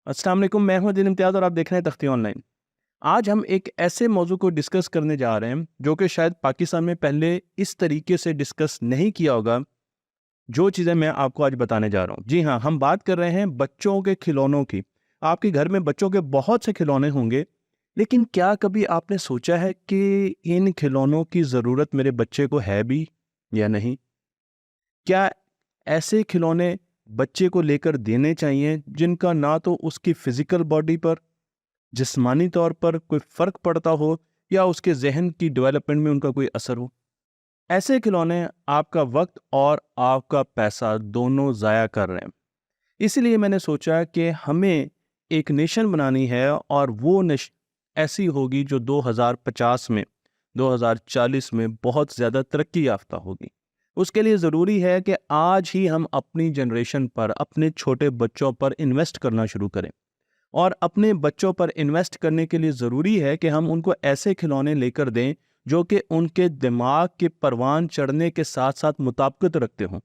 अस्सलाम वालेकुम, मैं हूं दिन इम्तियाज़ और आप देख रहे हैं तख्ती ऑनलाइन। आज हम एक ऐसे मौजू को डिस्कस करने जा रहे हैं जो कि शायद पाकिस्तान में पहले इस तरीके से डिस्कस नहीं किया होगा। जो चीज़ें मैं आपको आज बताने जा रहा हूँ, जी हाँ, हम बात कर रहे हैं बच्चों के खिलौनों की। आपके घर में बच्चों के बहुत से खिलौने होंगे, लेकिन क्या कभी आपने सोचा है कि इन खिलौनों की ज़रूरत मेरे बच्चे को है भी या नहीं? क्या ऐसे खिलौने बच्चे को लेकर देने चाहिए जिनका ना तो उसकी फिजिकल बॉडी पर, जिस्मानी तौर पर कोई फ़र्क पड़ता हो या उसके ज़हन की डेवलपमेंट में उनका कोई असर हो? ऐसे खिलौने आपका वक्त और आपका पैसा दोनों ज़ाया कर रहे हैं। इसीलिए मैंने सोचा कि हमें एक नेशन बनानी है और वो नेशन ऐसी होगी जो 2050 में, 2040 में बहुत ज़्यादा तरक्की याफ्ता होगी। उसके लिए ज़रूरी है कि आज ही हम अपनी जनरेशन पर, अपने छोटे बच्चों पर इन्वेस्ट करना शुरू करें। और अपने बच्चों पर इन्वेस्ट करने के लिए ज़रूरी है कि हम उनको ऐसे खिलौने लेकर दें जो कि उनके दिमाग के परवान चढ़ने के साथ साथ मुताबिकत रखते हों।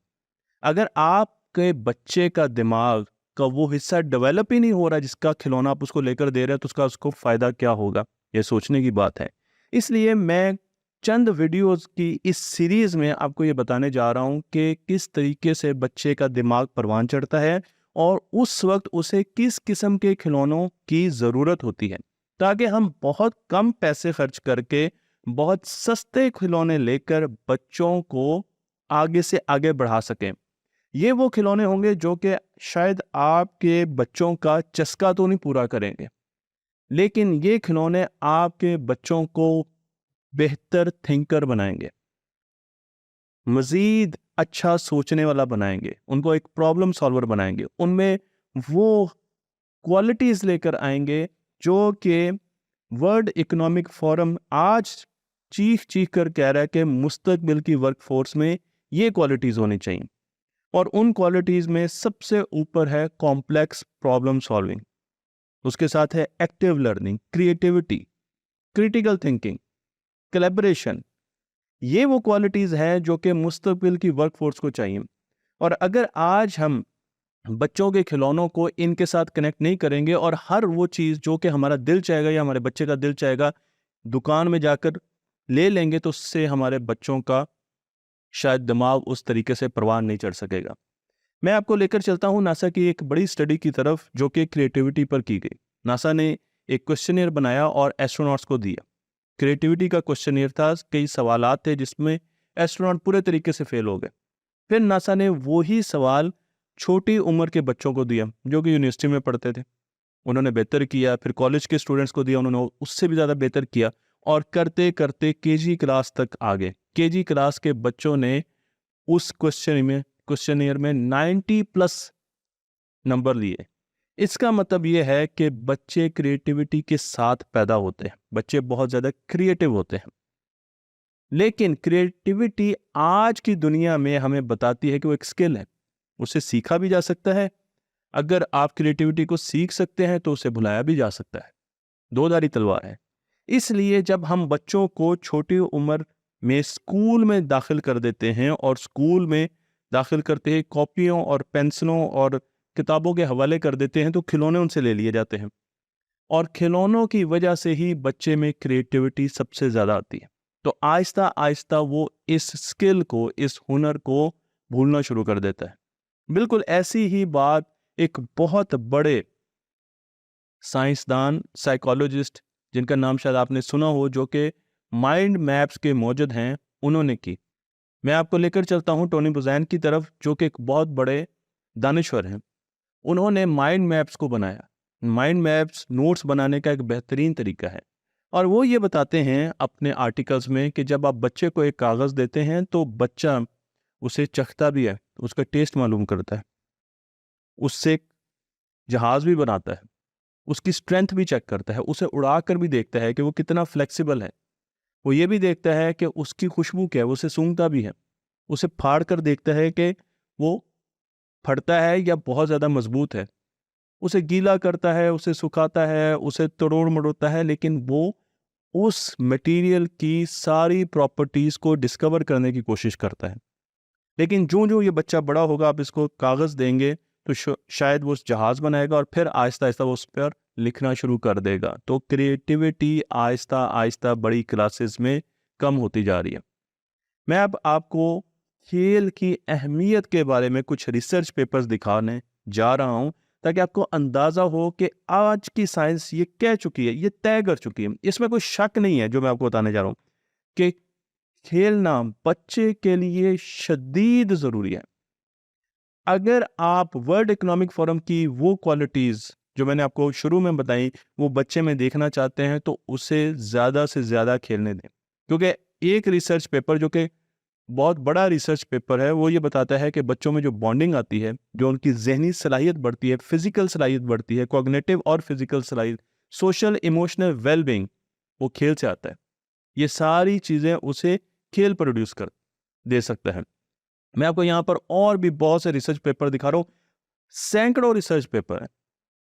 अगर आपके बच्चे का दिमाग का वो हिस्सा डेवलप ही नहीं हो रहा जिसका खिलौना आप उसको लेकर दे रहे हैं, तो उसका उसको फ़ायदा क्या होगा? ये सोचने की बात है। इसलिए मैं चंद वीडियोज़ की इस सीरीज़ में आपको ये बताने जा रहा हूँ कि किस तरीके से बच्चे का दिमाग परवान चढ़ता है और उस वक़्त उसे किस किस्म के खिलौनों की ज़रूरत होती है, ताकि हम बहुत कम पैसे खर्च करके बहुत सस्ते खिलौने लेकर बच्चों को आगे से आगे बढ़ा सकें। ये वो खिलौने होंगे जो कि शायद आपके बच्चों का चस्का तो नहीं पूरा करेंगे, लेकिन ये खिलौने आपके बच्चों को बेहतर थिंकर बनाएँगे, मज़ीद अच्छा सोचने वाला बनाएँगे, उनको एक प्रॉब्लम सॉल्वर बनाएँगे। उनमें वो क्वालिटीज़ लेकर आएँगे जो कि वर्ल्ड इकोनॉमिक फोरम आज चीख-चीख कर कह रहा है कि मुस्तकबिल की वर्कफ़ोर्स में ये क्वालिटीज़ होनी चाहिए। और उन क्वालिटीज़ में सबसे ऊपर है कॉम्प्लेक्स प्रॉब्लम सॉल्विंग, उसके साथ है active learning, creativity, critical thinking, collaboration. ये वो क्वालिटीज़ हैं जो कि मुस्तकबिल की वर्कफोर्स को चाहिए। और अगर आज हम बच्चों के खिलौनों को इनके साथ कनेक्ट नहीं करेंगे और हर वो चीज़ जो कि हमारा दिल चाहेगा या हमारे बच्चे का दिल चाहेगा दुकान में जाकर ले लेंगे, तो उससे हमारे बच्चों का शायद दिमाग उस तरीके से परवान नहीं चढ़ सकेगा। मैं आपको लेकर चलता हूँ नासा की एक बड़ी स्टडी की तरफ जो कि क्रिएटिविटी पर की गई। नासा ने एक क्वेश्चनियर बनाया और एस्ट्रोनॉट्स को दिया। क्रिएटिविटी का क्वेश्चनियर था, कई सवालात थे जिसमें एस्ट्रोनॉट पूरे तरीके से फेल हो गए। फिर नासा ने वही सवाल छोटी उम्र के बच्चों को दिया जो कि यूनिवर्सिटी में पढ़ते थे। उन्होंने बेहतर किया। फिर कॉलेज के स्टूडेंट्स को दिया, उन्होंने उससे भी ज़्यादा बेहतर किया और करते करते केजी क्लास तक आ गए। केजी क्लास के बच्चों ने उस क्वेश्चनियर में 90 प्लस नंबर लिए। इसका मतलब ये है कि बच्चे क्रिएटिविटी के साथ पैदा होते हैं, बच्चे बहुत ज़्यादा क्रिएटिव होते हैं। लेकिन क्रिएटिविटी आज की दुनिया में हमें बताती है कि वो एक स्किल है, उसे सीखा भी जा सकता है। अगर आप क्रिएटिविटी को सीख सकते हैं तो उसे भुलाया भी जा सकता है। दो-धारी तलवार है। इसलिए जब हम बच्चों को छोटी उम्र में स्कूल में दाखिल कर देते हैं और स्कूल में दाखिल करते ही कॉपियों और पेंसिलों और किताबों के हवाले कर देते हैं, तो खिलौने उनसे ले लिए जाते हैं और खिलौनों की वजह से ही बच्चे में क्रिएटिविटी सबसे ज़्यादा आती है। तो आहिस्ता आहिस्ता वो इस स्किल को, इस हुनर को भूलना शुरू कर देता है। बिल्कुल ऐसी ही बात एक बहुत बड़े साइंसदान, साइकोलॉजिस्ट जिनका नाम शायद आपने सुना हो, जो कि माइंड मैप्स के मौजूद हैं, उन्होंने की। मैं आपको लेकर चलता हूँ टोनी बुज़ैन की तरफ, जो कि एक बहुत बड़े दानिश्वर हैं। उन्होंने माइंड मैप्स को बनाया। माइंड मैप्स नोट्स बनाने का एक बेहतरीन तरीका है और वो ये बताते हैं अपने आर्टिकल्स में कि जब आप बच्चे को एक कागज़ देते हैं तो बच्चा उसे चखता भी है, उसका टेस्ट मालूम करता है, उससे जहाज़ भी बनाता है, उसकी स्ट्रेंथ भी चेक करता है, उसे उड़ाकर भी देखता है कि वो कितना फ्लेक्सिबल है। वो ये भी देखता है कि उसकी खुशबू क्या है, वो उसे सूंघता भी है। उसे फाड़ कर देखता है कि वो फटता है या बहुत ज़्यादा मजबूत है। उसे गीला करता है, उसे सुखाता है, उसे तोड़-मरोड़ता है, लेकिन वो उस मटेरियल की सारी प्रॉपर्टीज़ को डिस्कवर करने की कोशिश करता है। लेकिन ज्यों-ज्यों ये बच्चा बड़ा होगा, आप इसको कागज़ देंगे, तो शायद वो जहाज़ बनाएगा और फिर आहिस्ता आहिस्ता वो उस पर लिखना शुरू कर देगा। तो क्रिएटिविटी आहिस्ता आहिस्ता बड़ी क्लासेस में कम होती जा रही है। मैं अब आपको खेल की अहमियत के बारे में कुछ रिसर्च पेपर्स दिखाने जा रहा हूं, ताकि आपको अंदाज़ा हो कि आज की साइंस ये कह चुकी है, ये तय कर चुकी है, इसमें कोई शक नहीं है जो मैं आपको बताने जा रहा हूं कि खेलना बच्चे के लिए शदीद ज़रूरी है। अगर आप वर्ल्ड इकोनॉमिक फोरम की वो क्वालिटीज़ जो मैंने आपको शुरू में बताई वो बच्चे में देखना चाहते हैं, तो उसे ज़्यादा से ज़्यादा खेलने दें। क्योंकि एक रिसर्च पेपर जो कि बहुत बड़ा रिसर्च पेपर है, वो ये बताता है कि बच्चों में जो बॉन्डिंग आती है, जो उनकी ज़हनी सलाहियत बढ़ती है, फिज़िकल सलाहियत बढ़ती है, कॉग्निटिव और फिज़िकल सलाहियत, सोशल इमोशनल वेलबींग, वो खेल से आता है। ये सारी चीज़ें उसे खेल प्रोड्यूस कर दे सकता है। मैं आपको यहाँ पर और भी बहुत से रिसर्च पेपर दिखा रहा हूँ, सैकड़ों रिसर्च पेपर हैं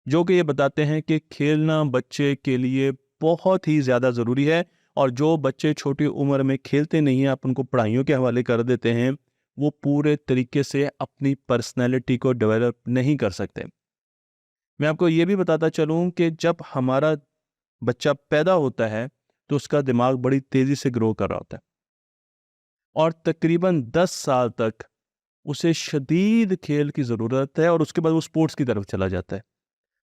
जो कि ये बताते हैं कि खेलना बच्चे के लिए बहुत ही ज़्यादा ज़रूरी है। और जो बच्चे छोटी उम्र में खेलते नहीं हैं, आप उनको पढ़ाइयों के हवाले कर देते हैं, वो पूरे तरीके से अपनी पर्सनैलिटी को डेवलप नहीं कर सकते। मैं आपको ये भी बताता चलूँ कि जब हमारा बच्चा पैदा होता है तो उसका दिमाग बड़ी तेज़ी से ग्रो कर रहा होता है और तकरीबन 10 साल तक उसे शदीद खेल की ज़रूरत है और उसके बाद वो स्पोर्ट्स की तरफ चला जाता है।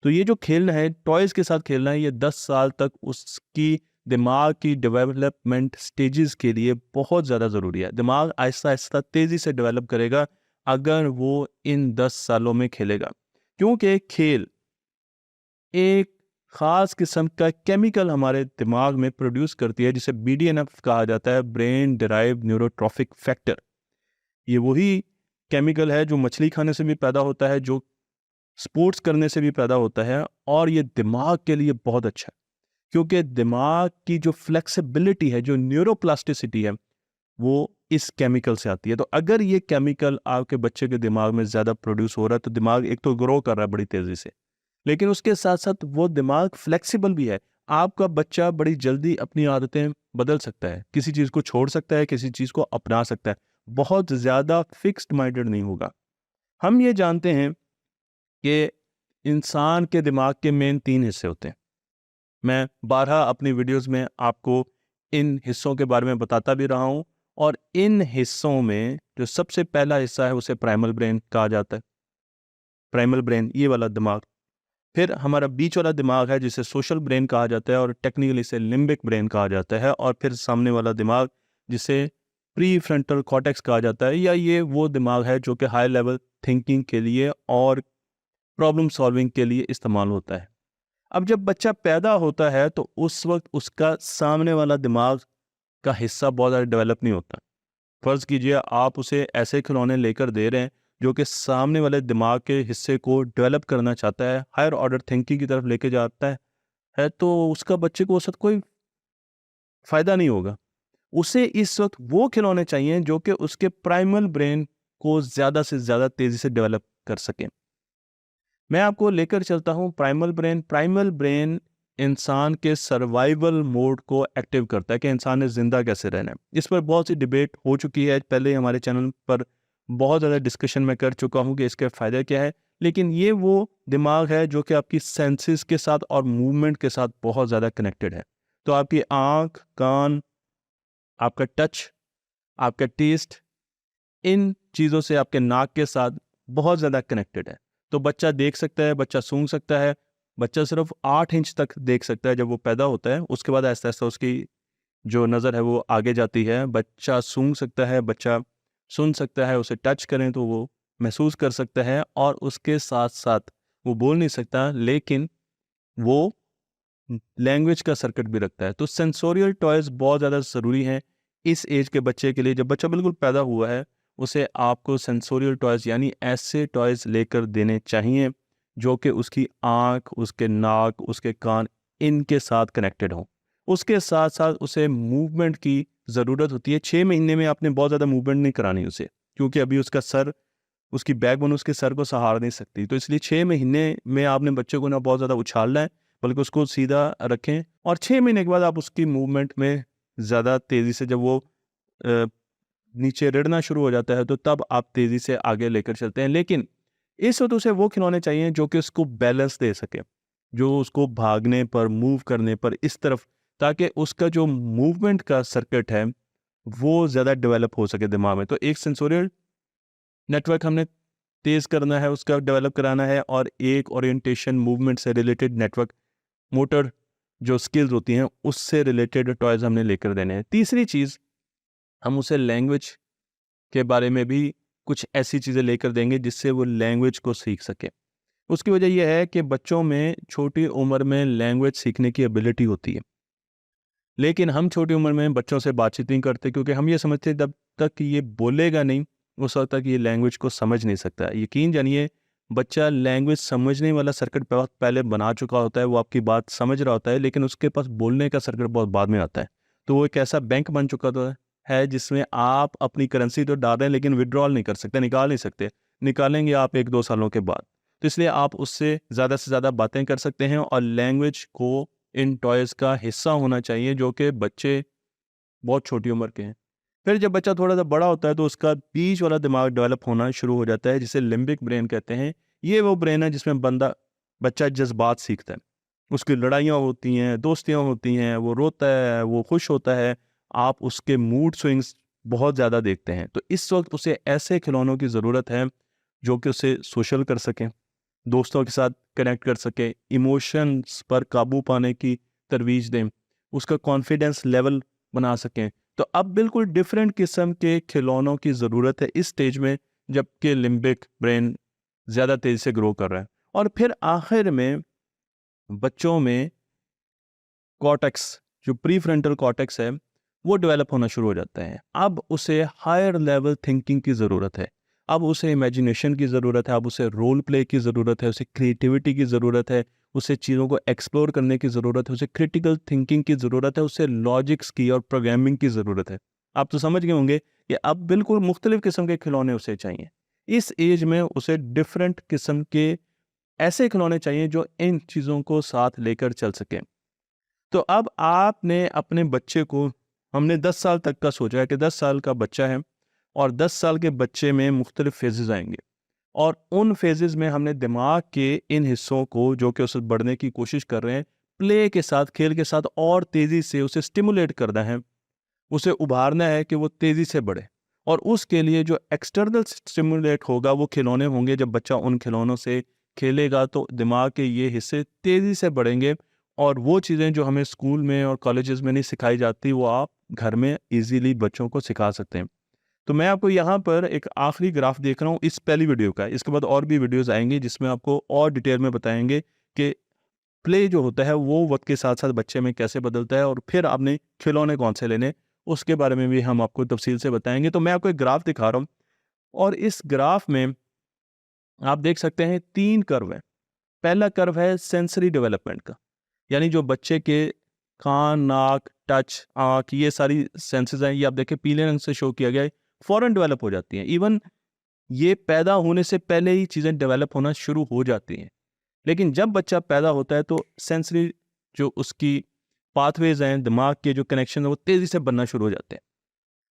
तो ये जो खेलना है, टॉयज़ के साथ खेलना है, ये 10 साल तक उसकी दिमाग की डेवलपमेंट स्टेजेस के लिए बहुत ज़्यादा ज़रूरी है। दिमाग आहिस्ता-आहिस्ता तेज़ी से डेवलप करेगा अगर वो इन 10 सालों में खेलेगा। क्योंकि खेल एक ख़ास किस्म का केमिकल हमारे दिमाग में प्रोड्यूस करती है जिसे BDNF कहा जाता है, ब्रेन डिराइव्ड न्यूरोट्रॉफिक फैक्टर। ये वही केमिकल है जो मछली खाने से भी पैदा होता है, जो स्पोर्ट्स करने से भी पैदा होता है, और ये दिमाग के लिए बहुत अच्छा है क्योंकि दिमाग की जो फ्लेक्सिबिलिटी है, जो न्यूरोप्लास्टिसिटी है, वो इस केमिकल से आती है। तो अगर ये केमिकल आपके बच्चे के दिमाग में ज़्यादा प्रोड्यूस हो रहा है तो दिमाग एक तो ग्रो कर रहा है बड़ी तेज़ी से, लेकिन उसके साथ साथ वो दिमाग फ्लेक्सिबल भी है। आपका बच्चा बड़ी जल्दी अपनी आदतें बदल सकता है, किसी चीज़ को छोड़ सकता है, किसी चीज़ को अपना सकता है, बहुत ज़्यादा फिक्स्ड माइंडेड नहीं होगा। हम ये जानते हैं कि इंसान के दिमाग के मेन 3 हिस्से होते हैं। मैं 12 अपनी वीडियोस में आपको इन हिस्सों के बारे में बताता भी रहा हूँ, और इन हिस्सों में जो सबसे पहला हिस्सा है उसे प्राइमल ब्रेन कहा जाता है। प्राइमल ब्रेन, ये वाला दिमाग। फिर हमारा बीच वाला दिमाग है जिसे सोशल ब्रेन कहा जाता है और टेक्निकली इसे लिम्बिक ब्रेन कहा जाता है। और फिर सामने वाला दिमाग जिसे प्री फ्रंटल कॉर्टेक्स कहा जाता है, या ये वो दिमाग है जो कि हाई लेवल थिंकिंग के लिए और प्रॉब्लम सॉल्विंग के लिए इस्तेमाल होता है। अब जब बच्चा पैदा होता है तो उस वक्त उसका सामने वाला दिमाग का हिस्सा बहुत ज़्यादा डेवलप नहीं होता। फ़र्ज़ कीजिए आप उसे ऐसे खिलौने लेकर दे रहे हैं जो कि सामने वाले दिमाग के हिस्से को डेवलप करना चाहता है, हायर ऑर्डर थिंकिंग की तरफ लेके जाता है, तो उसका बच्चे को उस वक्त कोई फ़ायदा नहीं होगा। उसे इस वक्त वो खिलौने चाहिए जो कि उसके प्राइमल ब्रेन को ज़्यादा से ज़्यादा तेज़ी से डेवलप कर सकें। मैं आपको लेकर चलता हूँ प्राइमल ब्रेन। प्राइमल ब्रेन इंसान के सर्वाइवल मोड को एक्टिव करता है कि इंसान ने ज़िंदा कैसे रहना है। इस पर बहुत सी डिबेट हो चुकी है, पहले हमारे चैनल पर बहुत ज़्यादा डिस्कशन मैं कर चुका हूँ कि इसके फ़ायदे क्या है। लेकिन ये वो दिमाग है जो कि आपकी सेंसेस के साथ और मूवमेंट के साथ बहुत ज़्यादा कनेक्टेड है। तो आपकी आँख, कान, आपका टच, आपका टेस्ट, इन चीज़ों से आपके नाक के साथ बहुत ज़्यादा कनेक्टेड है। तो बच्चा देख सकता है, बच्चा सूंघ सकता है। बच्चा सिर्फ 8 इंच तक देख सकता है जब वो पैदा होता है, उसके बाद आहिस्ता-आहिस्ता उसकी जो नज़र है वो आगे जाती है। बच्चा सूंघ सकता है, बच्चा सुन सकता है, उसे टच करें तो वो महसूस कर सकता है, और उसके साथ-साथ वो बोल नहीं सकता, लेकिन वो लैंग्वेज का सर्किट भी रखता है। तो सेंसोरियल टॉयज़ बहुत ज़्यादा ज़रूरी हैं इस एज के बच्चे के लिए। जब बच्चा बिल्कुल पैदा हुआ है, उसे आपको सेंसोरियल टॉयज़ यानी ऐसे टॉयज़ लेकर देने चाहिए जो कि उसकी आँख, उसके नाक, उसके कान, इनके साथ कनेक्टेड हों। उसके साथ-साथ उसे मूवमेंट की ज़रूरत होती है। 6 महीने में आपने बहुत ज़्यादा मूवमेंट नहीं करानी उसे, क्योंकि अभी उसका सर, उसकी बैकबोन उसके सर को सहार नहीं सकती। तो इसलिए 6 महीने में आपने बच्चे को ना बहुत ज़्यादा उछालना है, बल्कि उसको सीधा रखें, और 6 महीने के बाद आप उसकी मूवमेंट में ज़्यादा तेज़ी से, जब वो नीचे रिड़ना शुरू हो जाता है, तो तब आप तेज़ी से आगे लेकर चलते हैं। लेकिन इस वक्त उसे वो खिलौने चाहिए जो कि उसको बैलेंस दे सके, जो उसको भागने पर, मूव करने पर इस तरफ, ताकि उसका जो मूवमेंट का सर्किट है वो ज़्यादा डेवलप हो सके दिमाग में। तो एक सेंसोरियल नेटवर्क हमने तेज़ करना है, उसका डेवलप कराना है, और एक ओरिएंटेशन मूवमेंट से रिलेटेड नेटवर्क, मोटर जो स्किल्स होती हैं उससे रिलेटेड टॉयज़ हमने लेकर देने हैं। तीसरी चीज़, हम उसे लैंग्वेज के बारे में भी कुछ ऐसी चीज़ें लेकर देंगे जिससे वो लैंग्वेज को सीख सके। उसकी वजह यह है कि बच्चों में छोटी उम्र में लैंग्वेज सीखने की एबिलिटी होती है, लेकिन हम छोटी उम्र में बच्चों से बातचीत नहीं करते, क्योंकि हम ये समझते हैं जब तक ये बोलेगा नहीं उस वक्त तक ये लैंग्वेज को समझ नहीं सकता। यकीन जानिए, बच्चा लैंग्वेज समझने वाला सर्किट बहुत पहले बना चुका होता है, वो आपकी बात समझ रहा होता है, लेकिन उसके पास बोलने का सर्किट बहुत बाद में आता है। तो वो एक ऐसा बैंक बन चुका तो है जिसमें आप अपनी करेंसी तो डाल रहे हैं लेकिन विड्रॉल नहीं कर सकते, निकाल नहीं सकते। निकालेंगे आप 1-2 सालों के बाद। तो इसलिए आप उससे ज़्यादा से ज़्यादा बातें कर सकते हैं, और लैंग्वेज को इन टॉयज़ का हिस्सा होना चाहिए जो कि बच्चे बहुत छोटी उम्र के हैं। फिर जब बच्चा थोड़ा-सा बड़ा होता है तो उसका बीच वाला दिमाग डेवलप होना शुरू हो जाता है, जिसे लिम्बिक ब्रेन कहते हैं। ये वो ब्रेन है जिसमें बच्चा जज़्बात सीखता है। उसकी लड़ाइयाँ होती हैं, दोस्तियाँ होती हैं, वो रोता है, वो खुश होता है। आप उसके मूड स्विंग्स बहुत ज़्यादा देखते हैं। तो इस वक़्त उसे ऐसे खिलौनों की ज़रूरत है जो कि उसे सोशल कर सकें, दोस्तों के साथ कनेक्ट कर सके, इमोशंस पर काबू पाने की तरवीज दें, उसका कॉन्फिडेंस लेवल बना सकें। तो अब बिल्कुल डिफरेंट किस्म के खिलौनों की ज़रूरत है इस स्टेज में, जबकि लिम्बिक ब्रेन ज़्यादा तेज़ी से ग्रो कर रहा है। और फिर आखिर में बच्चों में कॉर्टेक्स, जो प्रीफ्रंटल कॉर्टेक्स है, वो डेवलप होना शुरू हो जाता है। अब उसे हायर लेवल थिंकिंग की ज़रूरत है, अब उसे इमेजिनेशन की ज़रूरत है, अब उसे रोल प्ले की ज़रूरत है, उसे क्रिएटिविटी की ज़रूरत है, उसे चीज़ों को एक्सप्लोर करने की ज़रूरत है, उसे क्रिटिकल थिंकिंग की ज़रूरत है, उसे लॉजिक्स की और प्रोग्रामिंग की ज़रूरत है। आप तो समझ गए होंगे कि अब बिल्कुल मुख्तलिफ किस्म के खिलौने उसे चाहिए। इस एज में उसे डिफरेंट किस्म के ऐसे खिलौने चाहिए जो इन चीज़ों को साथ लेकर चल सकें। तो अब आपने अपने बच्चे को, हमने 10 साल तक का सोचा है कि 10 साल का बच्चा है, और 10 साल के बच्चे में मुख्तलिफ फेजेज़ आएंगे, और उन फेजेज़ में हमने दिमाग के इन हिस्सों को जो कि उसे बढ़ने की कोशिश कर रहे हैं, प्ले के साथ, खेल के साथ और तेज़ी से उसे स्टिमुलेट करना है, उसे उभारना है कि वो तेज़ी से बढ़े। और उसके लिए जो एक्सटर्नल स्टिमुलेट होगा वो खिलौने होंगे। जब बच्चा उन खिलौनों से खेलेगा तो दिमाग के ये हिस्से तेज़ी से बढ़ेंगे, और वो चीज़ें जो हमें स्कूल में और कॉलेजेस में नहीं सिखाई जाती वो आप घर में ईज़िली बच्चों को सिखा सकते हैं। तो मैं आपको यहाँ पर एक आखिरी ग्राफ देख रहा हूँ इस पहली वीडियो का। इसके बाद और भी वीडियोज़ आएँगी जिसमें आपको और डिटेल में बताएँगे कि प्ले जो होता है वो वक़्त के साथ-साथ बच्चे में कैसे बदलता है, और फिर आपने खिलौने कौन से लेने, उसके बारे में भी हम आपको तफ़सील से बताएँगे। तो मैं आपको एक ग्राफ दिखा रहा हूँ, और इस ग्राफ में आप देख सकते हैं 3 कर्व हैं। पहला कर्व है सेंसरी डेवलपमेंट का, यानी जो बच्चे के कान, नाक, टच, आँख, ये सारी सेंसेस हैं, ये आप देखें पीले रंग से शो किया गया है, फ़ौरन डेवलप हो जाती हैं। इवन ये पैदा होने से पहले ही चीज़ें डेवलप होना शुरू हो जाती हैं। लेकिन जब बच्चा पैदा होता है तो सेंसरी जो उसकी पाथवेज़ हैं, दिमाग के जो कनेक्शन है वो तेज़ी से बनना शुरू हो जाते हैं,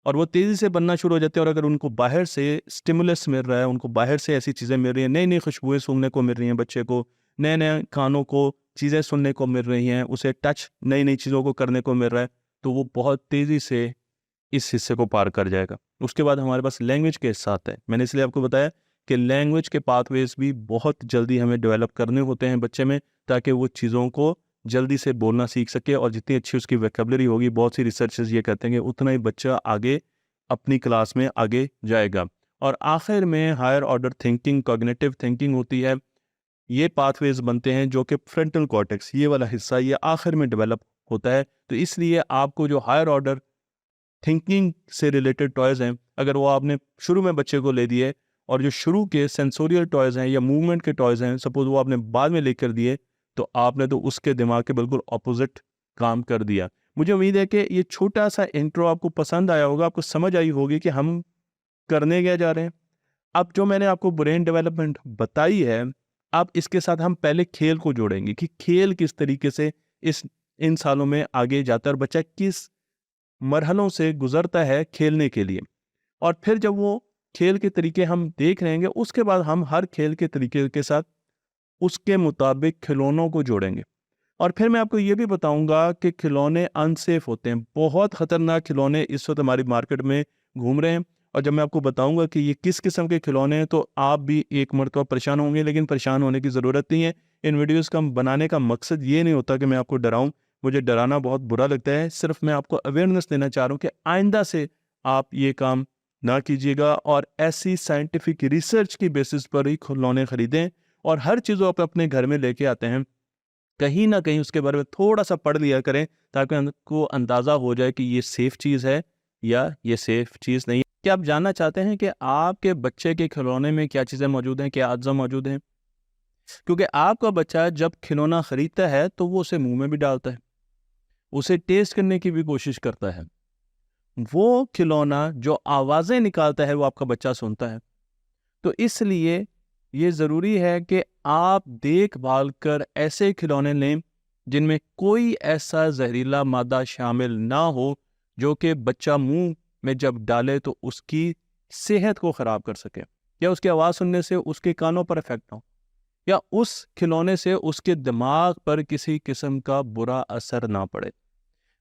और वो तेज़ी से बनना शुरू हो जाते हैं। और अगर उनको बाहर से स्टिमुलस मिल रहा है, उनको बाहर से ऐसी चीज़ें मिल रही हैं, नई-नई खुशबुएँ सूंघने को मिल रही हैं बच्चे को, नए-नए कानों को चीज़ें सुनने को मिल रही हैं, उसे टच नई-नई चीज़ों को करने को मिल रहा है, तो वो बहुत तेज़ी से इस हिस्से को पार कर जाएगा। उसके बाद हमारे पास लैंग्वेज के साथ है। मैंने इसलिए आपको बताया कि लैंग्वेज के पाथवेज़ भी बहुत जल्दी हमें डेवलप करने होते हैं बच्चे में, ताकि वो चीज़ों को जल्दी से बोलना सीख सके, और जितनी अच्छी उसकी वोकैब्युलरी होगी, बहुत सी रिसर्चेज़ ये कहते हैं कि उतना ही बच्चा आगे अपनी क्लास में आगे जाएगा। और आखिर में higher order thinking, cognitive thinking होती है। ये पाथवेज़ बनते हैं जो कि फ्रंटल कॉर्टेक्स, ये वाला हिस्सा, ये आखिर में डेवलप होता है। तो इसलिए आपको जो हायर ऑर्डर थिंकिंग से रिलेटेड टॉयज़ हैं, अगर वो आपने शुरू में बच्चे को ले दिए, और जो शुरू के सेंसोरियल टॉयज़ हैं या मूवमेंट के टॉयज़ हैं, सपोज़ वो आपने बाद में लेकर दिए, तो आपने तो उसके दिमाग के बिल्कुल ऑपोज़िट काम कर दिया। मुझे उम्मीद है कि ये छोटा-सा इंट्रो आपको पसंद आया होगा, आपको समझ आई होगी कि हम करने क्या जा रहे हैं। अब जो मैंने आपको ब्रेन डेवलपमेंट बताई है, अब इसके साथ हम पहले खेल को जोड़ेंगे कि खेल किस तरीके से इस इन सालों में आगे जाता है, और बच्चा किस मरहलों से गुजरता है खेलने के लिए। और फिर जब वो खेल के तरीके हम देख रहेंगे, उसके बाद हम हर खेल के तरीके के साथ उसके मुताबिक खिलौनों को जोड़ेंगे। और फिर मैं आपको ये भी बताऊंगा कि खिलौने अनसेफ होते हैं, बहुत खतरनाक खिलौने इस वक्त हमारी मार्केट में घूम रहे हैं। और जब मैं आपको बताऊंगा कि ये किस किस्म के खिलौने हैं तो आप भी एक मरतबा परेशान होंगे, लेकिन परेशान होने की ज़रूरत नहीं है। इन वीडियोस का बनाने का मकसद ये नहीं होता कि मैं आपको डराऊं, मुझे डराना बहुत बुरा लगता है। सिर्फ मैं आपको अवेयरनेस देना चाह रहा हूँ कि आइंदा से आप ये काम ना कीजिएगा और ऐसी साइंटिफिक रिसर्च की बेसिस पर ही खिलौने खरीदें। और हर चीज़ आप अपने घर में लेके आते हैं, कहीं ना कहीं उसके बारे में थोड़ा सा पढ़ लिया करें, ताकि आपको अंदाज़ा हो जाए कि ये सेफ चीज़ है या ये सेफ चीज़ नहीं है। क्या आप जानना चाहते हैं कि आपके बच्चे के खिलौने में क्या चीज़ें मौजूद हैं, क्या अज्जा मौजूद हैं? क्योंकि आपका बच्चा जब खिलौना खरीदता है तो वो उसे मुंह में भी डालता है, उसे टेस्ट करने की भी कोशिश करता है। वो खिलौना जो आवाज़ें निकालता है वो आपका बच्चा सुनता है। तो इसलिए ये ज़रूरी है कि आप देखभाल कर ऐसे खिलौने लें जिनमें कोई ऐसा जहरीला मादा शामिल ना हो जो कि बच्चा मुंह में जब डाले तो उसकी सेहत को ख़राब कर सके, या उसकी आवाज़ सुनने से उसके कानों पर इफेक्ट हो, या उस खिलौने से उसके दिमाग पर किसी किस्म का बुरा असर ना पड़े।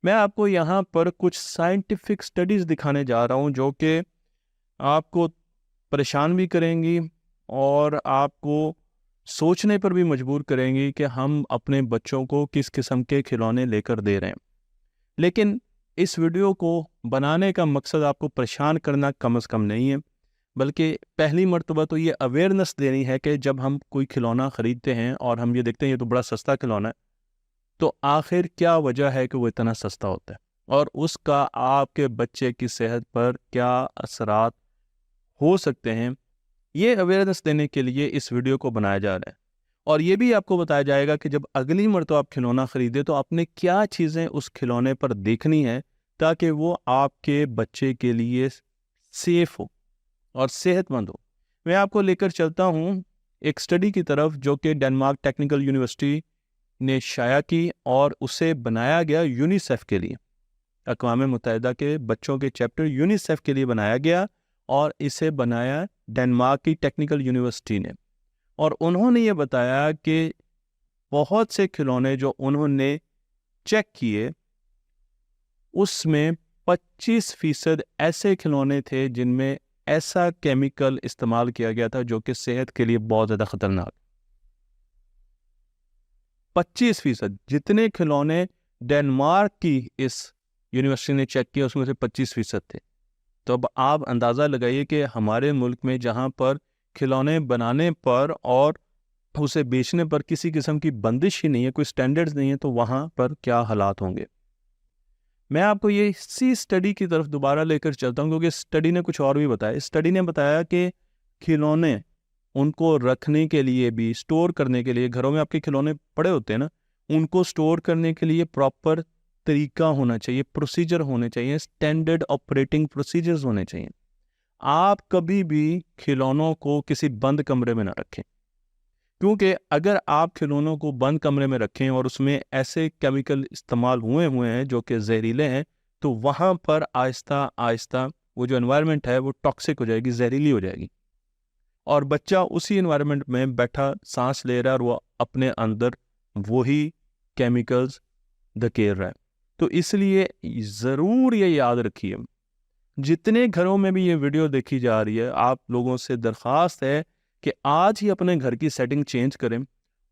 मैं आपको यहाँ पर कुछ साइंटिफिक स्टडीज़ दिखाने जा रहा हूँ जो कि आपको परेशान भी करेंगी और आपको सोचने पर भी मजबूर करेंगी कि हम अपने बच्चों को किस किस्म के खिलौने लेकर दे रहे हैं। लेकिन इस वीडियो को बनाने का मकसद आपको परेशान करना कम से कम नहीं है, बल्कि पहली मर्तबा तो ये अवेयरनेस देनी है कि जब हम कोई खिलौना ख़रीदते हैं और हम ये देखते हैं ये तो बड़ा सस्ता खिलौना है, तो आखिर क्या वजह है कि वो इतना सस्ता होता है और उसका आपके बच्चे की सेहत पर क्या असरात हो सकते हैं। ये अवेयरनेस देने के लिए इस वीडियो को बनाया जा रहा है। और ये भी आपको बताया जाएगा कि जब अगली मर्तबा आप खिलौना खरीदे तो आपने क्या चीज़ें उस खिलौने पर देखनी है ताकि वो आपके बच्चे के लिए सेफ हो और सेहतमंद हो। मैं आपको लेकर चलता हूँ एक स्टडी की तरफ जो कि डेनमार्क टेक्निकल यूनिवर्सिटी ने शाया की और उसे बनाया गया यूनिसेफ के लिए, अक़वाम मुत्तहिदा के बच्चों के चैप्टर यूनिसेफ के लिए बनाया गया। और इसे बनाया डेनमार्क की टेक्निकल यूनिवर्सिटी ने। और उन्होंने ये बताया कि बहुत से खिलौने जो उन्होंने चेक किए उसमें 25% ऐसे खिलौने थे जिनमें ऐसा केमिकल इस्तेमाल किया गया था जो कि सेहत के लिए बहुत ज़्यादा ख़तरनाक। 25% जितने खिलौने डेनमार्क की इस यूनिवर्सिटी ने चेक किया उसमें से 25% थे। तो अब आप अंदाज़ा लगाइए कि हमारे मुल्क में जहाँ पर खिलौने बनाने पर और उसे बेचने पर किसी किस्म की बंदिश ही नहीं है, कोई स्टैंडर्ड्स नहीं है, तो वहाँ पर क्या हालात होंगे। मैं आपको ये इसी स्टडी की तरफ दोबारा लेकर चलता हूँ क्योंकि स्टडी ने कुछ और भी बताया। स्टडी ने बताया कि खिलौने उनको रखने के लिए भी, स्टोर करने के लिए, घरों में आपके खिलौने पड़े होते हैं ना, उनको स्टोर करने के लिए प्रॉपर तरीका होना चाहिए, प्रोसीजर होने चाहिए, स्टैंडर्ड ऑपरेटिंग प्रोसीजर्स होने चाहिए। आप कभी भी खिलौनों को किसी बंद कमरे में ना रखें, क्योंकि अगर आप खिलौनों को बंद कमरे में रखें और उसमें ऐसे केमिकल इस्तेमाल हुए हैं जो कि जहरीले हैं, तो वहाँ पर आहिस्ता आहिस्ता वो जो एनवायरनमेंट है वो टॉक्सिक हो जाएगी, जहरीली हो जाएगी, और बच्चा उसी एनवायरनमेंट में बैठा सांस ले रहा है और वो अपने अंदर वही केमिकल्स धकेल रहा है। तो इसलिए ज़रूर ये याद रखिए, जितने घरों में भी ये वीडियो देखी जा रही है, आप लोगों से दरख्वास्त है कि आज ही अपने घर की सेटिंग चेंज करें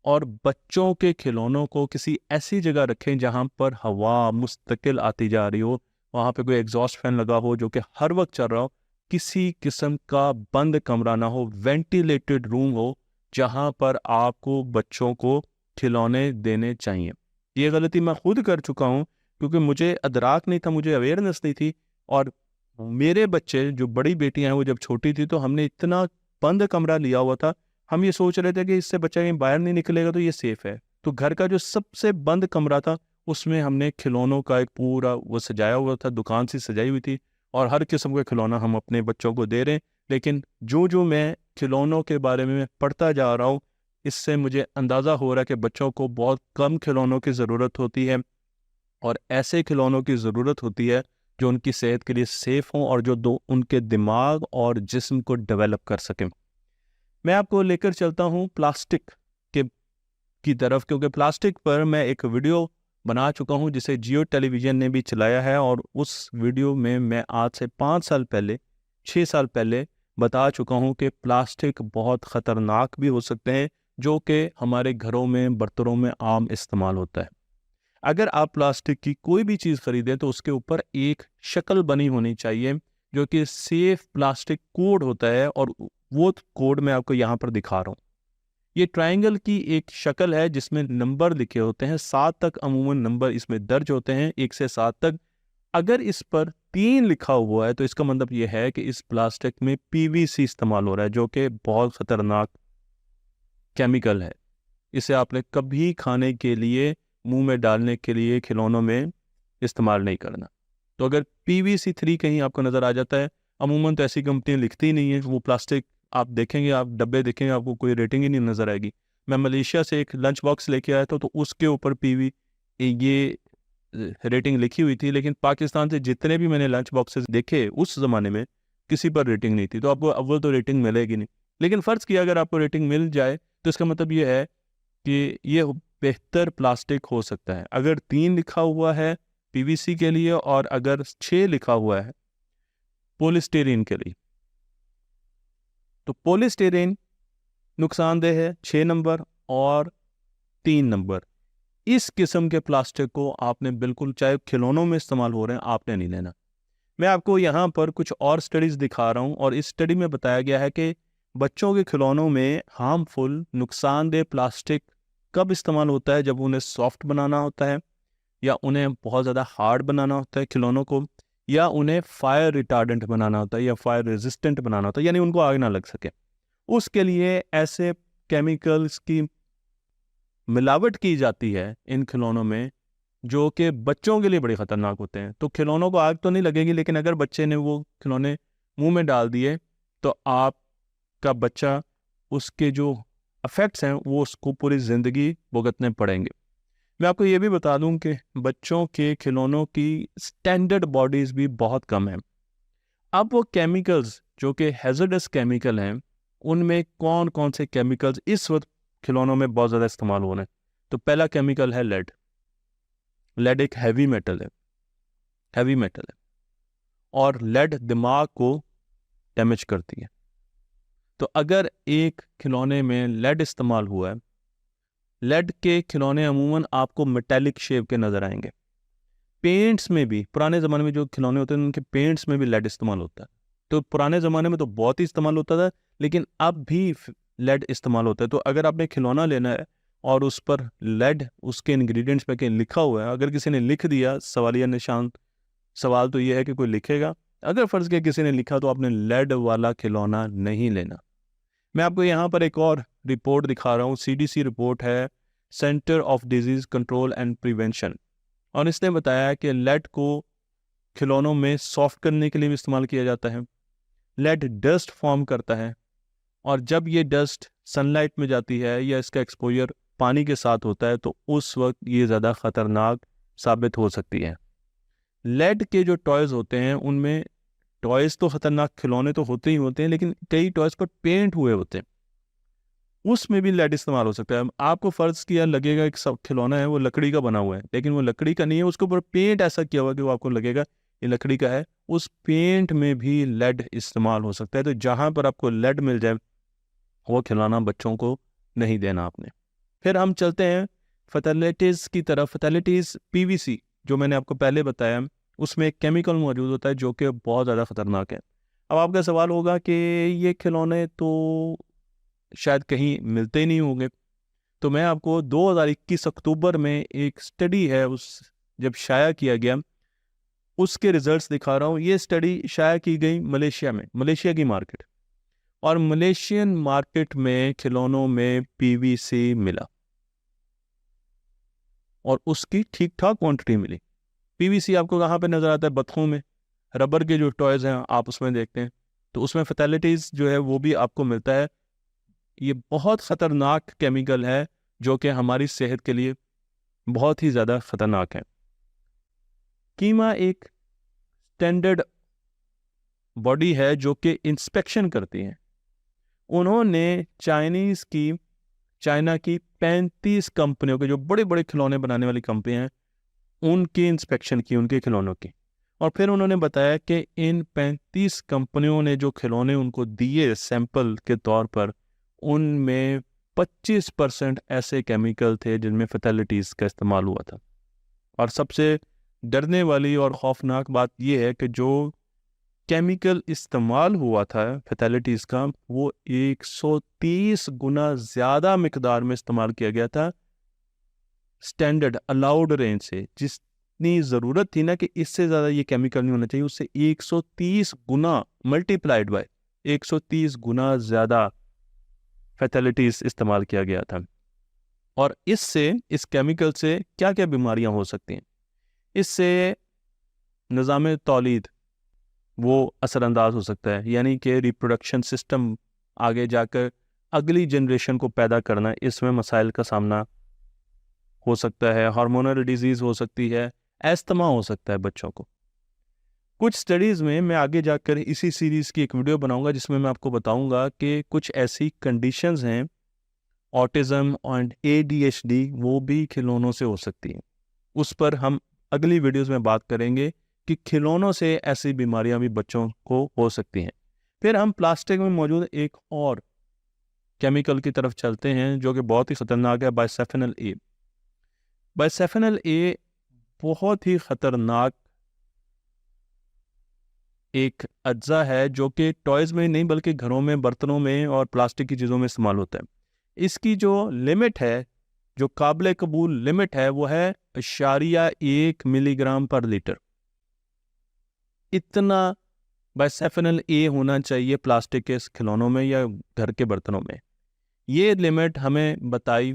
और बच्चों के खिलौनों को किसी ऐसी जगह रखें जहां पर हवा मुस्तकिल आती जा रही हो, वहां पे कोई एग्जॉस्ट फैन लगा हो जो कि हर वक्त चल रहा हो, किसी किस्म का बंद कमरा ना हो, वेंटिलेटेड रूम हो जहां पर आपको बच्चों को खिलौने देने चाहिए। ये गलती मैं खुद कर चुका हूँ क्योंकि मुझे अदराक नहीं था, मुझे अवेयरनेस नहीं थी। और मेरे बच्चे, जो बड़ी बेटियां हैं, वो जब छोटी थी तो हमने इतना बंद कमरा लिया हुआ था, हम ये सोच रहे थे कि इससे बच्चा कहीं बाहर नहीं निकलेगा तो ये सेफ है। तो घर का जो सबसे बंद कमरा था उसमें हमने खिलौनों का एक पूरा वो सजाया हुआ था, दुकान सी सजाई हुई थी, और हर किस्म का खिलौना हम अपने बच्चों को दे रहे हैं। लेकिन जो जो मैं खिलौनों के बारे में पढ़ता जा रहा हूँ, इससे मुझे अंदाज़ा हो रहा है कि बच्चों को बहुत कम खिलौनों की ज़रूरत होती है, और ऐसे खिलौनों की ज़रूरत होती है जो उनकी सेहत के लिए सेफ़ हों और जो उनके दिमाग और जिस्म को डेवलप कर सकें। मैं आपको लेकर चलता हूँ प्लास्टिक के की तरफ, क्योंकि प्लास्टिक पर मैं एक वीडियो बना चुका हूँ जिसे जियो टेलीविज़न ने भी चलाया है, और उस वीडियो में मैं आज से 5 साल पहले 6 साल पहले बता चुका हूँ कि प्लास्टिक बहुत ख़तरनाक भी हो सकते हैं, जो कि हमारे घरों में बर्तनों में आम इस्तेमाल होता है। अगर आप प्लास्टिक की कोई भी चीज़ खरीदें तो उसके ऊपर एक शक्ल बनी होनी चाहिए जो कि सेफ प्लास्टिक कोड होता है, और वो कोड मैं आपको यहाँ पर दिखा रहा हूँ। ये ट्रायंगल की एक शक्ल है जिसमें नंबर लिखे होते हैं, 7 तक अमूमन नंबर इसमें दर्ज होते हैं, 1 से 7 तक। अगर इस पर 3 लिखा हुआ है तो इसका मतलब ये है कि इस प्लास्टिक में पीवीसी इस्तेमाल हो रहा है, जो कि बहुत ख़तरनाक केमिकल है। इसे आपने कभी खाने के लिए, मुंह में डालने के लिए खिलौनों में इस्तेमाल नहीं करना। तो अगर PVC3 कहीं आपको नज़र आ जाता है, अमूमन तो ऐसी कंपनियां लिखती ही नहीं है, वो प्लास्टिक आप देखेंगे, आप डब्बे देखेंगे, आपको कोई रेटिंग ही नहीं नज़र आएगी। मैं मलेशिया से एक लंच बॉक्स लेके आया था तो उसके ऊपर ये रेटिंग लिखी हुई थी, लेकिन पाकिस्तान से जितने भी मैंने लंच बॉक्सेस देखे उस ज़माने में किसी पर रेटिंग नहीं थी। तो आपको अव्वल तो रेटिंग मिलेगी नहीं, लेकिन फ़र्ज़ किया अगर आपको रेटिंग मिल जाए तो इसका मतलब ये है कि ये बेहतर प्लास्टिक हो सकता है। अगर 3 लिखा हुआ है PVC के लिए और अगर 6 लिखा हुआ है पॉलीस्टीरीन के लिए, तो पॉलीस्टीरीन नुकसानदेह है 6 नंबर और 3 नंबर। इस किस्म के प्लास्टिक को आपने बिल्कुल, चाहे खिलौनों में इस्तेमाल हो रहे हैं, आपने नहीं लेना। मैं आपको यहाँ पर कुछ और स्टडीज़ दिखा रहा हूँ, और इस स्टडी में बताया गया है कि बच्चों के खिलौनों में हार्मफुल नुकसानदेह प्लास्टिक कब इस्तेमाल होता है, जब उन्हें सॉफ्ट बनाना होता है, या उन्हें बहुत ज़्यादा हार्ड बनाना होता है खिलौनों को, या उन्हें फायर रिटार्डेंट बनाना होता है, या फायर रेजिस्टेंट बनाना होता है, यानी उनको आग ना लग सके। उसके लिए ऐसे केमिकल्स की मिलावट की जाती है इन खिलौनों में, जो कि बच्चों के लिए बड़े ख़तरनाक होते हैं। तो खिलौनों को आग तो नहीं लगेगी, लेकिन अगर बच्चे ने वो खिलौने मुंह में डाल दिए तो आपका बच्चा, उसके जो इफ़ेक्ट्स हैं वो उसको पूरी ज़िंदगी भुगतने पड़ेंगे। मैं आपको ये भी बता दूं कि बच्चों के खिलौनों की स्टैंडर्ड बॉडीज़ भी बहुत कम है। अब वो केमिकल्स जो कि हैज़र्डस केमिकल हैं, उनमें कौन कौन से केमिकल्स इस वक्त खिलौनों में बहुत ज़्यादा इस्तेमाल हो रहे हैं। तो पहला केमिकल है लेड। लेड एक हैवी मेटल है, और लेड दिमाग को डैमेज करती है। तो अगर एक खिलौने में लेड इस्तेमाल हुआ है, लेड के खिलौने अमूमन आपको मेटेलिक शेप के नज़र आएंगे। पेंट्स में भी, पुराने ज़माने में जो खिलौने होते हैं उनके पेंट्स में भी लेड इस्तेमाल होता है। तो पुराने ज़माने में तो बहुत ही इस्तेमाल होता था, लेकिन अब भी लेड इस्तेमाल होता है। तो अगर आपने खिलौना लेना है और उस पर लेड उसके इंग्रेडिएंट्स पे कहीं लिखा हुआ है, अगर किसी ने लिख दिया, सवालिया निशान, सवाल तो ये है कि कोई लिखेगा। अगर फ़र्ज़ किया किसी ने लिखा तो आपने लेड वाला खिलौना नहीं लेना। मैं आपको यहाँ पर एक और रिपोर्ट दिखा रहा हूँ, CDC रिपोर्ट है, centre of disease control and prevention, और इसने बताया कि लेड को खिलौनों में सॉफ्ट करने के लिए भी इस्तेमाल किया जाता है। लेड डस्ट फॉर्म करता है, और जब ये डस्ट सनलाइट में जाती है या इसका एक्सपोजर पानी के साथ होता है तो उस वक्त ये ज़्यादा ख़तरनाक साबित हो सकती है। लेड के जो टॉयज़ होते हैं उनमें, टॉयज़ तो ख़तरनाक, खिलौने तो होते ही होते हैं, लेकिन कई टॉयज़ पर पेंट हुए होते हैं, उसमें भी लेड इस्तेमाल हो सकता है। आपको फ़र्ज़ किया लगेगा एक सब खिलौना है वो लकड़ी का बना हुआ है, लेकिन वो लकड़ी का नहीं है, उसके ऊपर पेंट ऐसा किया हुआ कि वो आपको लगेगा ये लकड़ी का है। उस पेंट में भी लेड इस्तेमाल हो सकता है। तो जहाँ पर आपको लेड मिल जाए वो खिलौना बच्चों को नहीं देना आपने। फिर हम चलते हैं फैटेलिटीज़ की तरफ। फैटेलिटीज़ PVC जो मैंने आपको पहले बताया, उसमें एक केमिकल मौजूद होता है जो कि बहुत ज़्यादा ख़तरनाक है। अब आपका सवाल होगा कि ये खिलौने तो शायद कहीं मिलते ही नहीं होंगे, तो मैं आपको 2021 अक्टूबर में एक स्टडी है, उस जब शाया किया गया उसके रिजल्ट्स दिखा रहा हूँ। ये स्टडी शाया की गई मलेशिया में, मलेशिया की मार्केट, और मलेशियन मार्केट में खिलौनों में PVC मिला और उसकी ठीक ठाक क्वांटिटी मिली। PVC आपको कहाँ पे नज़र आता है? बतखों में, रबर के जो टॉयज़ हैं आप उसमें देखते हैं, तो उसमें फैटेलिटीज़ जो है वो भी आपको मिलता है। ये बहुत ख़तरनाक केमिकल है जो कि हमारी सेहत के लिए बहुत ही ज़्यादा ख़तरनाक है। कीमा एक स्टैंडर्ड बॉडी है जो कि इंस्पेक्शन करती है। उन्होंने चाइना की 35 कंपनियों के, जो बड़े बड़े खिलौने बनाने वाली कंपनियां हैं, उनकी इंस्पेक्शन की, उनके खिलौनों की। और फिर उन्होंने बताया कि इन 35 कंपनियों ने जो खिलौने उनको दिए सैंपल के तौर पर, उनमें 25% ऐसे केमिकल थे जिनमें फैटेलिटीज़ का इस्तेमाल हुआ था। और सबसे डरने वाली और खौफनाक बात यह है कि जो केमिकल इस्तेमाल हुआ था फैटेलिटीज़ का, वो 130 गुना ज़्यादा मिकदार में इस्तेमाल किया गया था स्टैंडर्ड अलाउड रेंज से। जितनी ज़रूरत थी ना कि इससे ज़्यादा ये केमिकल नहीं होना चाहिए, उससे 130 गुना मल्टीप्लाइड बाय 130 गुना ज़्यादा फैटेलिटीज़ इस्तेमाल किया गया था। और इस केमिकल से क्या क्या बीमारियां हो सकती हैं? इससे निज़ाम तौलीद वो असरअंदाज हो सकता है, यानी कि रिप्रोडक्शन सिस्टम आगे जाकर अगली जनरेशन को पैदा करना, इसमें मसाइल का सामना हो सकता है। हार्मोनल डिजीज़ हो सकती है, एस्थमा हो सकता है बच्चों को। कुछ स्टडीज़ में मैं आगे जाकर इसी सीरीज़ की एक वीडियो बनाऊंगा जिसमें मैं आपको बताऊंगा कि कुछ ऐसी कंडीशंस हैं, ऑटिज़म एंड ADHD, वो भी खिलौनों से हो सकती हैं। उस पर हम अगली वीडियोस में बात करेंगे कि खिलौनों से ऐसी बीमारियां भी बच्चों को हो सकती हैं। फिर हम प्लास्टिक में मौजूद एक और केमिकल की तरफ चलते हैं जो कि बहुत ही ख़तरनाक है, बाइसफेनल ए। बाइसफेनल ए बहुत ही ख़तरनाक एक अज्जा है जो कि टॉयज़ में नहीं बल्कि घरों में, बर्तनों में और प्लास्टिक की चीज़ों में इस्तेमाल होता है। इसकी जो लिमिट है, जो काबिल कबूल लिमिट है, वो है 0.1 मिलीग्राम पर लीटर। इतना बाइसफेनल ए होना चाहिए प्लास्टिक के खिलौनों में या घर के बर्तनों में। ये लिमिट हमें बताई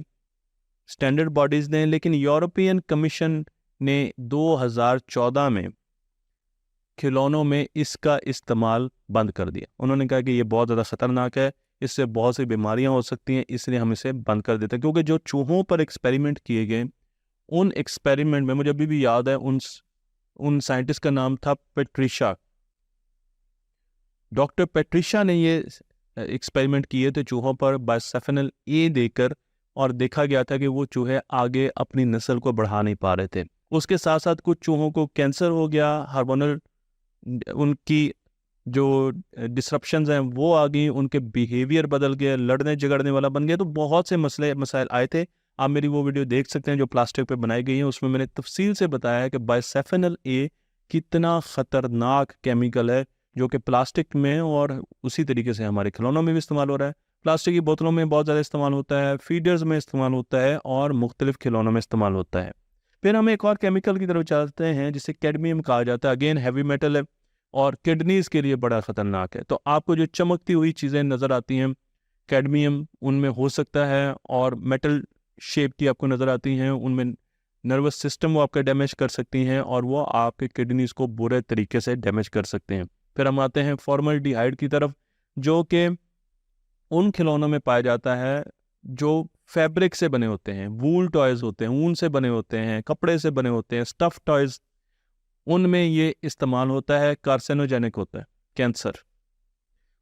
स्टैंडर्ड बॉडीज़ ने, लेकिन यूरोपियन कमीशन ने 2014 में खिलौनों में इसका इस्तेमाल बंद कर दिया। उन्होंने कहा कि ये बहुत ज़्यादा ख़तरनाक है, इससे बहुत सी बीमारियां हो सकती हैं, इसलिए हम इसे बंद कर देते हैं। क्योंकि जो चूहों पर एक्सपेरिमेंट किए गए, उन एक्सपेरिमेंट में मुझे अभी भी याद है, उन साइंटिस्ट का नाम था पेट्रिशा। डॉक्टर पेट्रिशा ने ये एक्सपेरिमेंट किए थे चूहों पर बाइसफेनल ए देकर, और देखा गया था कि वो चूहे आगे अपनी नस्ल को बढ़ा नहीं पा रहे थे। उसके साथ साथ कुछ चूहों को कैंसर हो गया, हार्मोनल उनकी जो डिसरप्शंस हैं वो आ गई, उनके बिहेवियर बदल गए, लड़ने झगड़ने वाला बन गया। तो बहुत से मसाइल आए थे। आप मेरी वो वीडियो देख सकते हैं जो प्लास्टिक पे बनाई गई है, उसमें मैंने तफसील से बताया है कि बाइसफेनल ए कितना ख़तरनाक केमिकल है जो कि प्लास्टिक में और उसी तरीके से हमारे खिलौनों में भी इस्तेमाल हो रहा है। प्लास्टिक की बोतलों में बहुत ज़्यादा इस्तेमाल होता है, फीडर्स में इस्तेमाल होता है और मुख्तलिफ खिलौनों में इस्तेमाल होता है। फिर हम एक और केमिकल की तरफ चलते हैं जिसे कैडमियम कहा जाता है। अगेन हैवी मेटल है और किडनीज के लिए बड़ा ख़तरनाक है। तो आपको जो चमकती हुई चीज़ें नज़र आती हैं, कैडमियम उनमें हो सकता है, और मेटल शेप की आपको नज़र आती हैं, उनमें नर्वस सिस्टम वो आपका डैमेज कर सकती हैं और वो आपके किडनीज को बुरे तरीके से डैमेज कर सकते हैं। फिर हम आते हैं फॉर्मल्डिहाइड की तरफ, जो कि उन खिलौनों में पाया जाता है जो फैब्रिक से बने होते हैं, वूल टॉयज़ होते हैं, ऊन से बने होते हैं, कपड़े से बने होते हैं, स्टफ टॉयज़, उनमें ये इस्तेमाल होता है, कार्सिनोजेनिक होता है, कैंसर।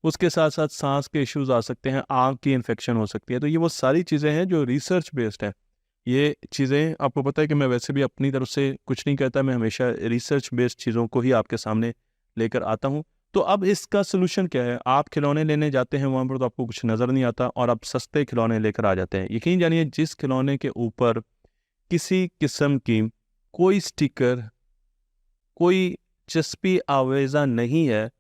उसके साथ साथ सांस के इश्यूज आ सकते हैं, आँख की इन्फेक्शन हो सकती है। तो ये वो सारी चीज़ें हैं जो रिसर्च बेस्ड है। ये चीज़ें आपको पता है कि मैं वैसे भी अपनी तरफ से कुछ नहीं कहता, मैं हमेशा रिसर्च बेस्ड चीज़ों को ही आपके सामने लेकर आता हूँ। तो अब इसका सोल्यूशन क्या है? आप खिलौने लेने जाते हैं वहाँ पर तो आपको कुछ नज़र नहीं आता और आप सस्ते खिलौने लेकर आ जाते हैं। यकीन जानिए, जिस खिलौने के ऊपर किसी किस्म की कोई स्टिकर, कोई चस्पी आवेज़ा नहीं है,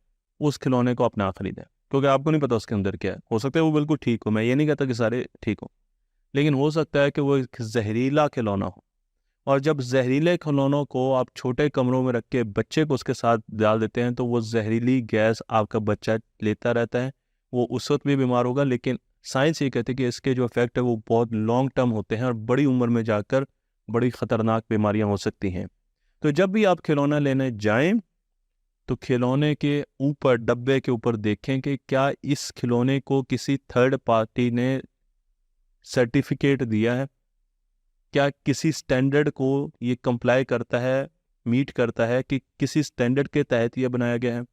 उस खिलौने को आप ना खरीदें, क्योंकि आपको नहीं पता उसके अंदर क्या है। हो सकता है वो बिल्कुल ठीक हो, मैं ये नहीं कहता कि सारे ठीक हो, लेकिन हो सकता है कि वो एक जहरीला खिलौना हो। और जब जहरीले खिलौनों को आप छोटे कमरों में रख के बच्चे को उसके साथ डाल देते हैं तो वो जहरीली गैस आपका बच्चा लेता रहता है, वो उस वक्त भी बीमार होगा। लेकिन साइंस ये कहती है कि इसके जो इफेक्ट है वो बहुत लॉन्ग टर्म होते हैं और बड़ी उम्र में जाकर बड़ी ख़तरनाक बीमारियां हो सकती हैं। तो जब भी आप खिलौना लेने जाएं तो खिलौने के ऊपर, डब्बे के ऊपर देखें कि क्या इस खिलौने को किसी थर्ड पार्टी ने सर्टिफिकेट दिया है, क्या किसी स्टैंडर्ड को ये कंप्लाई करता है मीट करता है कि किसी स्टैंडर्ड के तहत ये बनाया गया है।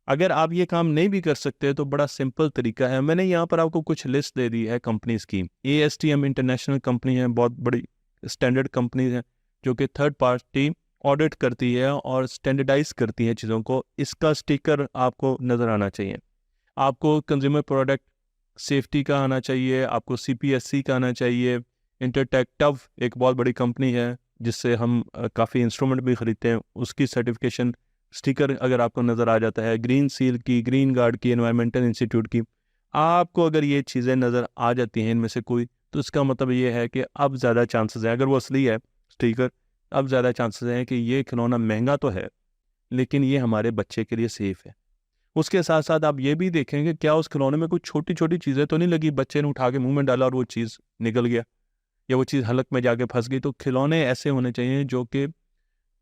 अगर आप ये काम नहीं भी कर सकते तो बड़ा सिंपल तरीका है, मैंने यहाँ पर आपको कुछ लिस्ट दे दी है कंपनीज की। ASTM इंटरनेशनल कंपनी है, बहुत बड़ी स्टैंडर्ड कंपनी है जो कि थर्ड पार्टी ऑडिट करती है और स्टैंडर्डाइज करती है चीज़ों को। इसका स्टिकर आपको नज़र आना चाहिए। आपको कंज्यूमर प्रोडक्ट सेफ्टी का आना चाहिए, आपको CPSC का आना चाहिए। इंटरटेक टव एक बहुत बड़ी कंपनी है जिससे हम काफ़ी इंस्ट्रूमेंट भी ख़रीदते हैं, उसकी सर्टिफिकेशन स्टिकर अगर आपको नज़र आ जाता है। ग्रीन सील की, ग्रीन गार्ड की, एनवायरमेंटल इंस्टीट्यूट की, आपको अगर ये चीज़ें नज़र आ जाती हैं इनमें से कोई, तो इसका मतलब ये है कि अब ज़्यादा चांसेस हैं, अगर वो असली है स्टिकर, अब ज़्यादा चांसेस हैं कि ये खिलौना महंगा तो है लेकिन ये हमारे बच्चे के लिए सेफ़ है। उसके साथ साथ आप ये भी देखेंगे क्या उस खिलौने में कुछ छोटी छोटी चीज़ें तो नहीं लगी, बच्चे ने उठा के मुंह में डाला और वो चीज़ निकल गया या वो चीज़ हलक में जाके फंस गई। तो खिलौने ऐसे होने चाहिए जो कि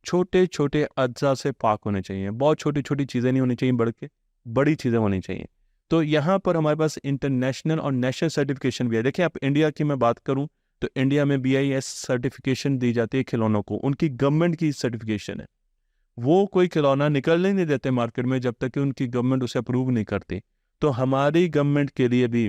छोटे छोटे अज्जा से पाक होने चाहिए, बहुत छोटी छोटी चीज़ें नहीं होनी चाहिए, बल्कि बड़ी चीज़ें होनी चाहिए। तो यहाँ पर हमारे पास इंटरनेशनल और नेशनल सर्टिफिकेशन भी है। देखिए, आप इंडिया की मैं बात करूँ तो इंडिया में BIS सर्टिफिकेशन दी जाती है खिलौनों को, उनकी गवर्नमेंट की सर्टिफिकेशन है। वो कोई खिलौना निकलने नहीं देते मार्केट में जब तक कि उनकी गवर्नमेंट उसे अप्रूव नहीं करती। तो हमारी गवर्नमेंट के लिए भी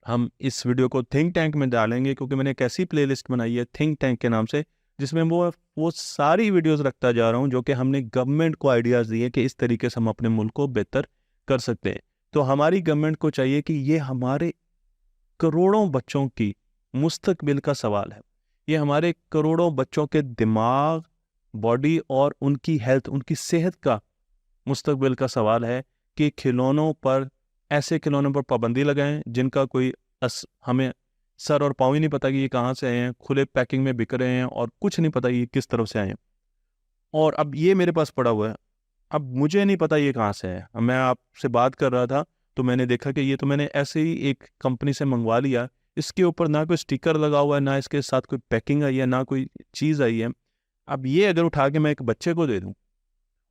हम इस वीडियो को थिंक टैंक में डालेंगे, क्योंकि मैंने एक ऐसी प्लेलिस्ट बनाई है थिंक टैंक के नाम से, जिसमें वो सारी वीडियोस रखता जा रहा हूँ जो कि हमने गवर्नमेंट को आइडियाज़ दिए कि इस तरीके से हम अपने मुल्क को बेहतर कर सकते हैं। तो हमारी गवर्नमेंट को चाहिए कि ये हमारे करोड़ों बच्चों की मुस्तकबिल का सवाल है, ये हमारे करोड़ों बच्चों के दिमाग, बॉडी और उनकी हेल्थ, उनकी सेहत का मुस्तकबिल का सवाल है कि खिलौनों पर, ऐसे खिलौनों पर पाबंदी लगाएं जिनका कोई हमें सर और पाँव ही नहीं पता कि ये कहाँ से आए हैं, खुले पैकिंग में बिक रहे हैं और कुछ नहीं पता ये किस तरफ से आए हैं। और अब ये मेरे पास पड़ा हुआ है, अब मुझे नहीं पता ये कहाँ से है। अब मैं आपसे बात कर रहा था तो मैंने देखा कि ये तो मैंने ऐसे ही एक कंपनी से मंगवा लिया, इसके ऊपर ना कोई स्टिकर लगा हुआ है, ना इसके साथ कोई पैकिंग आई है, ना कोई चीज़ आई है। अब ये अगर उठा के मैं एक बच्चे को दे दूँ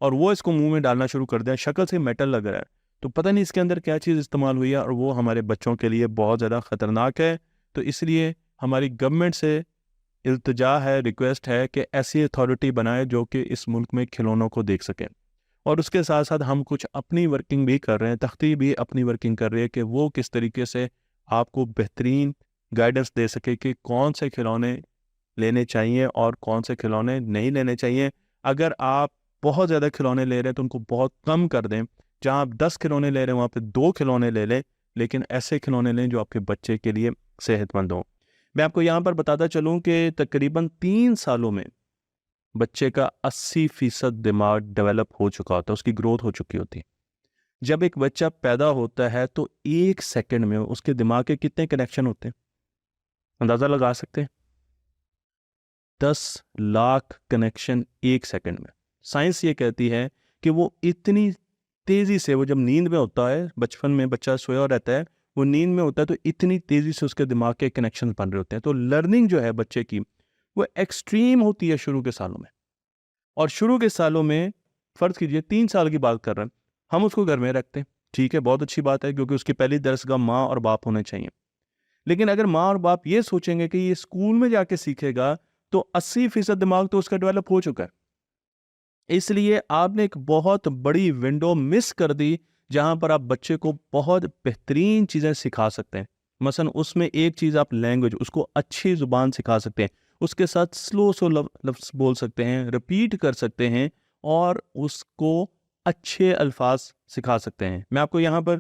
और वो इसको मुंह में डालना शुरू कर दें, शक्ल से मेटल लग रहा है, तो पता नहीं इसके अंदर क्या चीज़ इस्तेमाल हुई है और वो हमारे बच्चों के लिए बहुत ज़्यादा ख़तरनाक है। तो इसलिए हमारी गवर्नमेंट से इल्तिजा है, रिक्वेस्ट है कि ऐसी अथॉरिटी बनाए जो कि इस मुल्क में खिलौनों को देख सकें। और उसके साथ साथ हम कुछ अपनी वर्किंग भी कर रहे हैं, तख्ती भी अपनी वर्किंग कर रही है कि वो किस तरीके से आपको बेहतरीन गाइडेंस दे सके कि कौन से खिलौने लेने चाहिए और कौन से खिलौने नहीं लेने चाहिए। अगर आप बहुत ज़्यादा खिलौने ले रहे हैं तो उनको बहुत कम कर दें, जहाँ आप 10 खिलौने ले रहे हैं वहाँ पे 2 खिलौने ले लें, लेकिन ऐसे खिलौने लें जो आपके बच्चे के लिए सेहतमंद हों। मैं आपको यहाँ पर बताता चलूँ कि तकरीबन 3 सालों में बच्चे का 80% दिमाग डेवलप हो चुका होता है, उसकी ग्रोथ हो चुकी होती है। जब एक बच्चा पैदा होता है तो 1 सेकंड में उसके दिमाग के कितने कनेक्शन होते हैं, अंदाज़ा लगा सकते हैं? 10 लाख कनेक्शन 1 सेकंड में। साइंस ये कहती है कि वो इतनी तेज़ी से, वो जब नींद में होता है, बचपन में बच्चा सोया रहता है, वो नींद में होता है तो इतनी तेज़ी से उसके दिमाग के कनेक्शन बन रहे होते हैं। तो लर्निंग जो है बच्चे की, वो एक्सट्रीम होती है शुरू के सालों में। और शुरू के सालों में फ़र्ज़ कीजिए 3 साल की बात कर रहे हैं, हम उसको घर में रखते हैं, ठीक है, बहुत अच्छी बात है, क्योंकि उसकी पहली दरसगाह माँ और बाप होने चाहिए। लेकिन अगर माँ और बाप ये सोचेंगे कि ये स्कूल में जाके सीखेगा, तो 80% दिमाग तो उसका डेवलप हो चुका है। इसलिए आपने एक बहुत बड़ी विंडो मिस कर दी जहां पर आप बच्चे को बहुत बेहतरीन चीज़ें सिखा सकते हैं। मसलन उसमें एक चीज़, आप लैंग्वेज, उसको अच्छी ज़ुबान सिखा सकते हैं, उसके साथ स्लो लफ्ज़ बोल सकते हैं, रिपीट कर सकते हैं और उसको अच्छे अल्फाज सिखा सकते हैं। मैं आपको यहाँ पर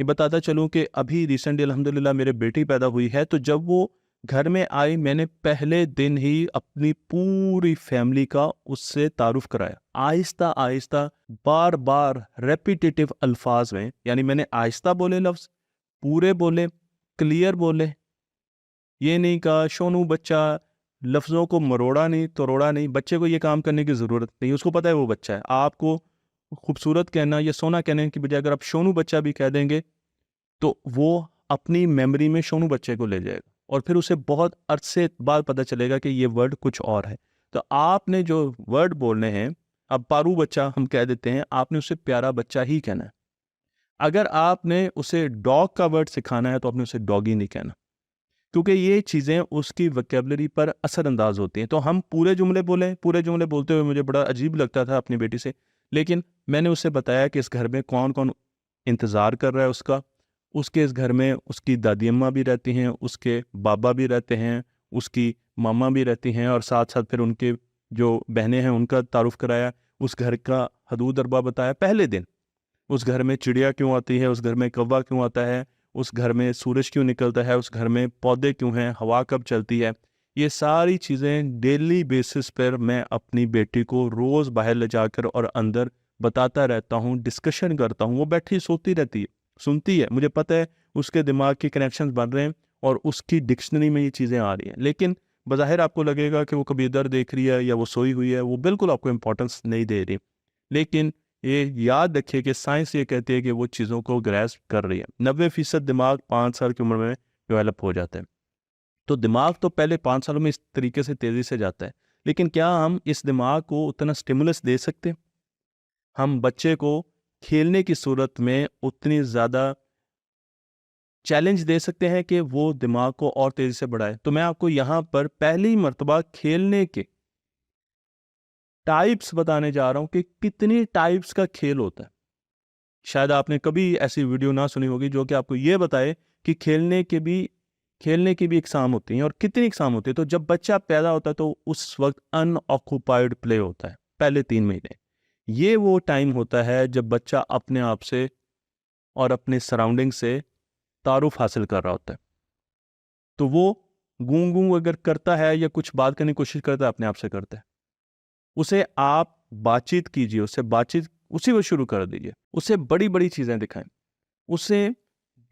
ये बताता चलूँ कि अभी रिसेंटली अल्हम्दुलिल्लाह मेरे बेटी पैदा हुई है, तो जब वो घर में आई, मैंने पहले दिन ही अपनी पूरी फैमिली का उससे तारुफ कराया, आहिस्ता आहिस्ता, बार बार रेपिटेटिव अल्फाज में। यानी मैंने आहिस्ता बोले लफ्ज़, पूरे बोले, क्लियर बोले, ये नहीं कहा शोनू बच्चा, लफ्ज़ों को मरोड़ा नहीं, तोड़ोड़ा नहीं। बच्चे को ये काम करने की ज़रूरत नहीं, उसको पता है वो बच्चा है। आपको खूबसूरत कहना या सोना कहने की बजाय अगर आप शोनू बच्चा भी कह देंगे तो वो अपनी मेमोरी में शोनू बच्चे को ले जाएगा और फिर उसे बहुत अरसे बाद पता चलेगा कि ये वर्ड कुछ और है। तो आपने जो वर्ड बोलने हैं, अब पारू बच्चा हम कह देते हैं, आपने उसे प्यारा बच्चा ही कहना है। अगर आपने उसे डॉग का वर्ड सिखाना है तो आपने उसे डॉगी नहीं कहना। क्योंकि ये चीज़ें उसकी वोकैबुलरी पर असरअंदाज होती हैं। तो हम पूरे जुमले बोलते हुए मुझे बड़ा अजीब लगता था अपनी बेटी से, लेकिन मैंने उसे बताया कि इस घर में कौन-कौन इंतज़ार कर रहा है उसका। उसके इस घर में उसकी दादी अम्मा भी रहती हैं, उसके बाबा भी रहते हैं, उसकी मम्मा भी रहती हैं और साथ-साथ फिर उनके जो बहनें हैं उनका तारुफ़ कराया। उस घर का हदूद-अरबा बताया। पहले दिन उस घर में चिड़िया क्यों आती है, उस घर में कौवा क्यों आता है, उस घर में सूरज क्यों निकलता है, उस घर में पौधे क्यों हैं, हवा कब चलती है। ये सारी चीज़ें डेली बेसिस पर मैं अपनी बेटी को रोज़ बाहर ले जाकर और अंदर बताता रहता हूँ, डिस्कशन करता हूँ। वो बैठी सोती रहती है, सुनती है। मुझे पता है उसके दिमाग के कनेक्शंस बन रहे हैं और उसकी डिक्शनरी में ये चीज़ें आ रही हैं। लेकिन बज़ाहिर आपको लगेगा कि वो कभी इधर देख रही है या वो सोई हुई है, वो बिल्कुल आपको इम्पोर्टेंस नहीं दे रही। लेकिन ये याद रखिए कि साइंस ये कहती है कि वो चीज़ों को ग्रैस्प कर रही है। 90% दिमाग 5 साल की उम्र में डेवलप हो जाता है। तो दिमाग तो पहले 5 सालों में इस तरीके से तेज़ी से जाता है। लेकिन क्या हम इस दिमाग को उतना स्टिमुलस दे सकते हैं? हम बच्चे को खेलने की सूरत में उतनी ज़्यादा चैलेंज दे सकते हैं कि वो दिमाग को और तेज़ी से बढ़ाए। तो मैं आपको यहाँ पर पहली मर्तबा खेलने के टाइप्स बताने जा रहा हूँ कि कितनी टाइप्स का खेल होता है। शायद आपने कभी ऐसी वीडियो ना सुनी होगी जो कि आपको ये बताए कि खेलने की भी इकसाम होती हैं और कितनी इकसाम होती है। तो जब बच्चा पैदा होता है तो उस वक्त अनऑक्यूपाइड प्ले होता है पहले 3 महीने। ये वो टाइम होता है जब बच्चा अपने आप से और अपने सराउंडिंग से तारुफ हासिल कर रहा होता है। तो वो गूं गूं अगर करता है या कुछ बात करने की कोशिश करता है, अपने आप से करता है। उसे आप बातचीत कीजिए, उससे बातचीत उसी को शुरू कर दीजिए। उसे बड़ी बड़ी चीजें दिखाएं, उसे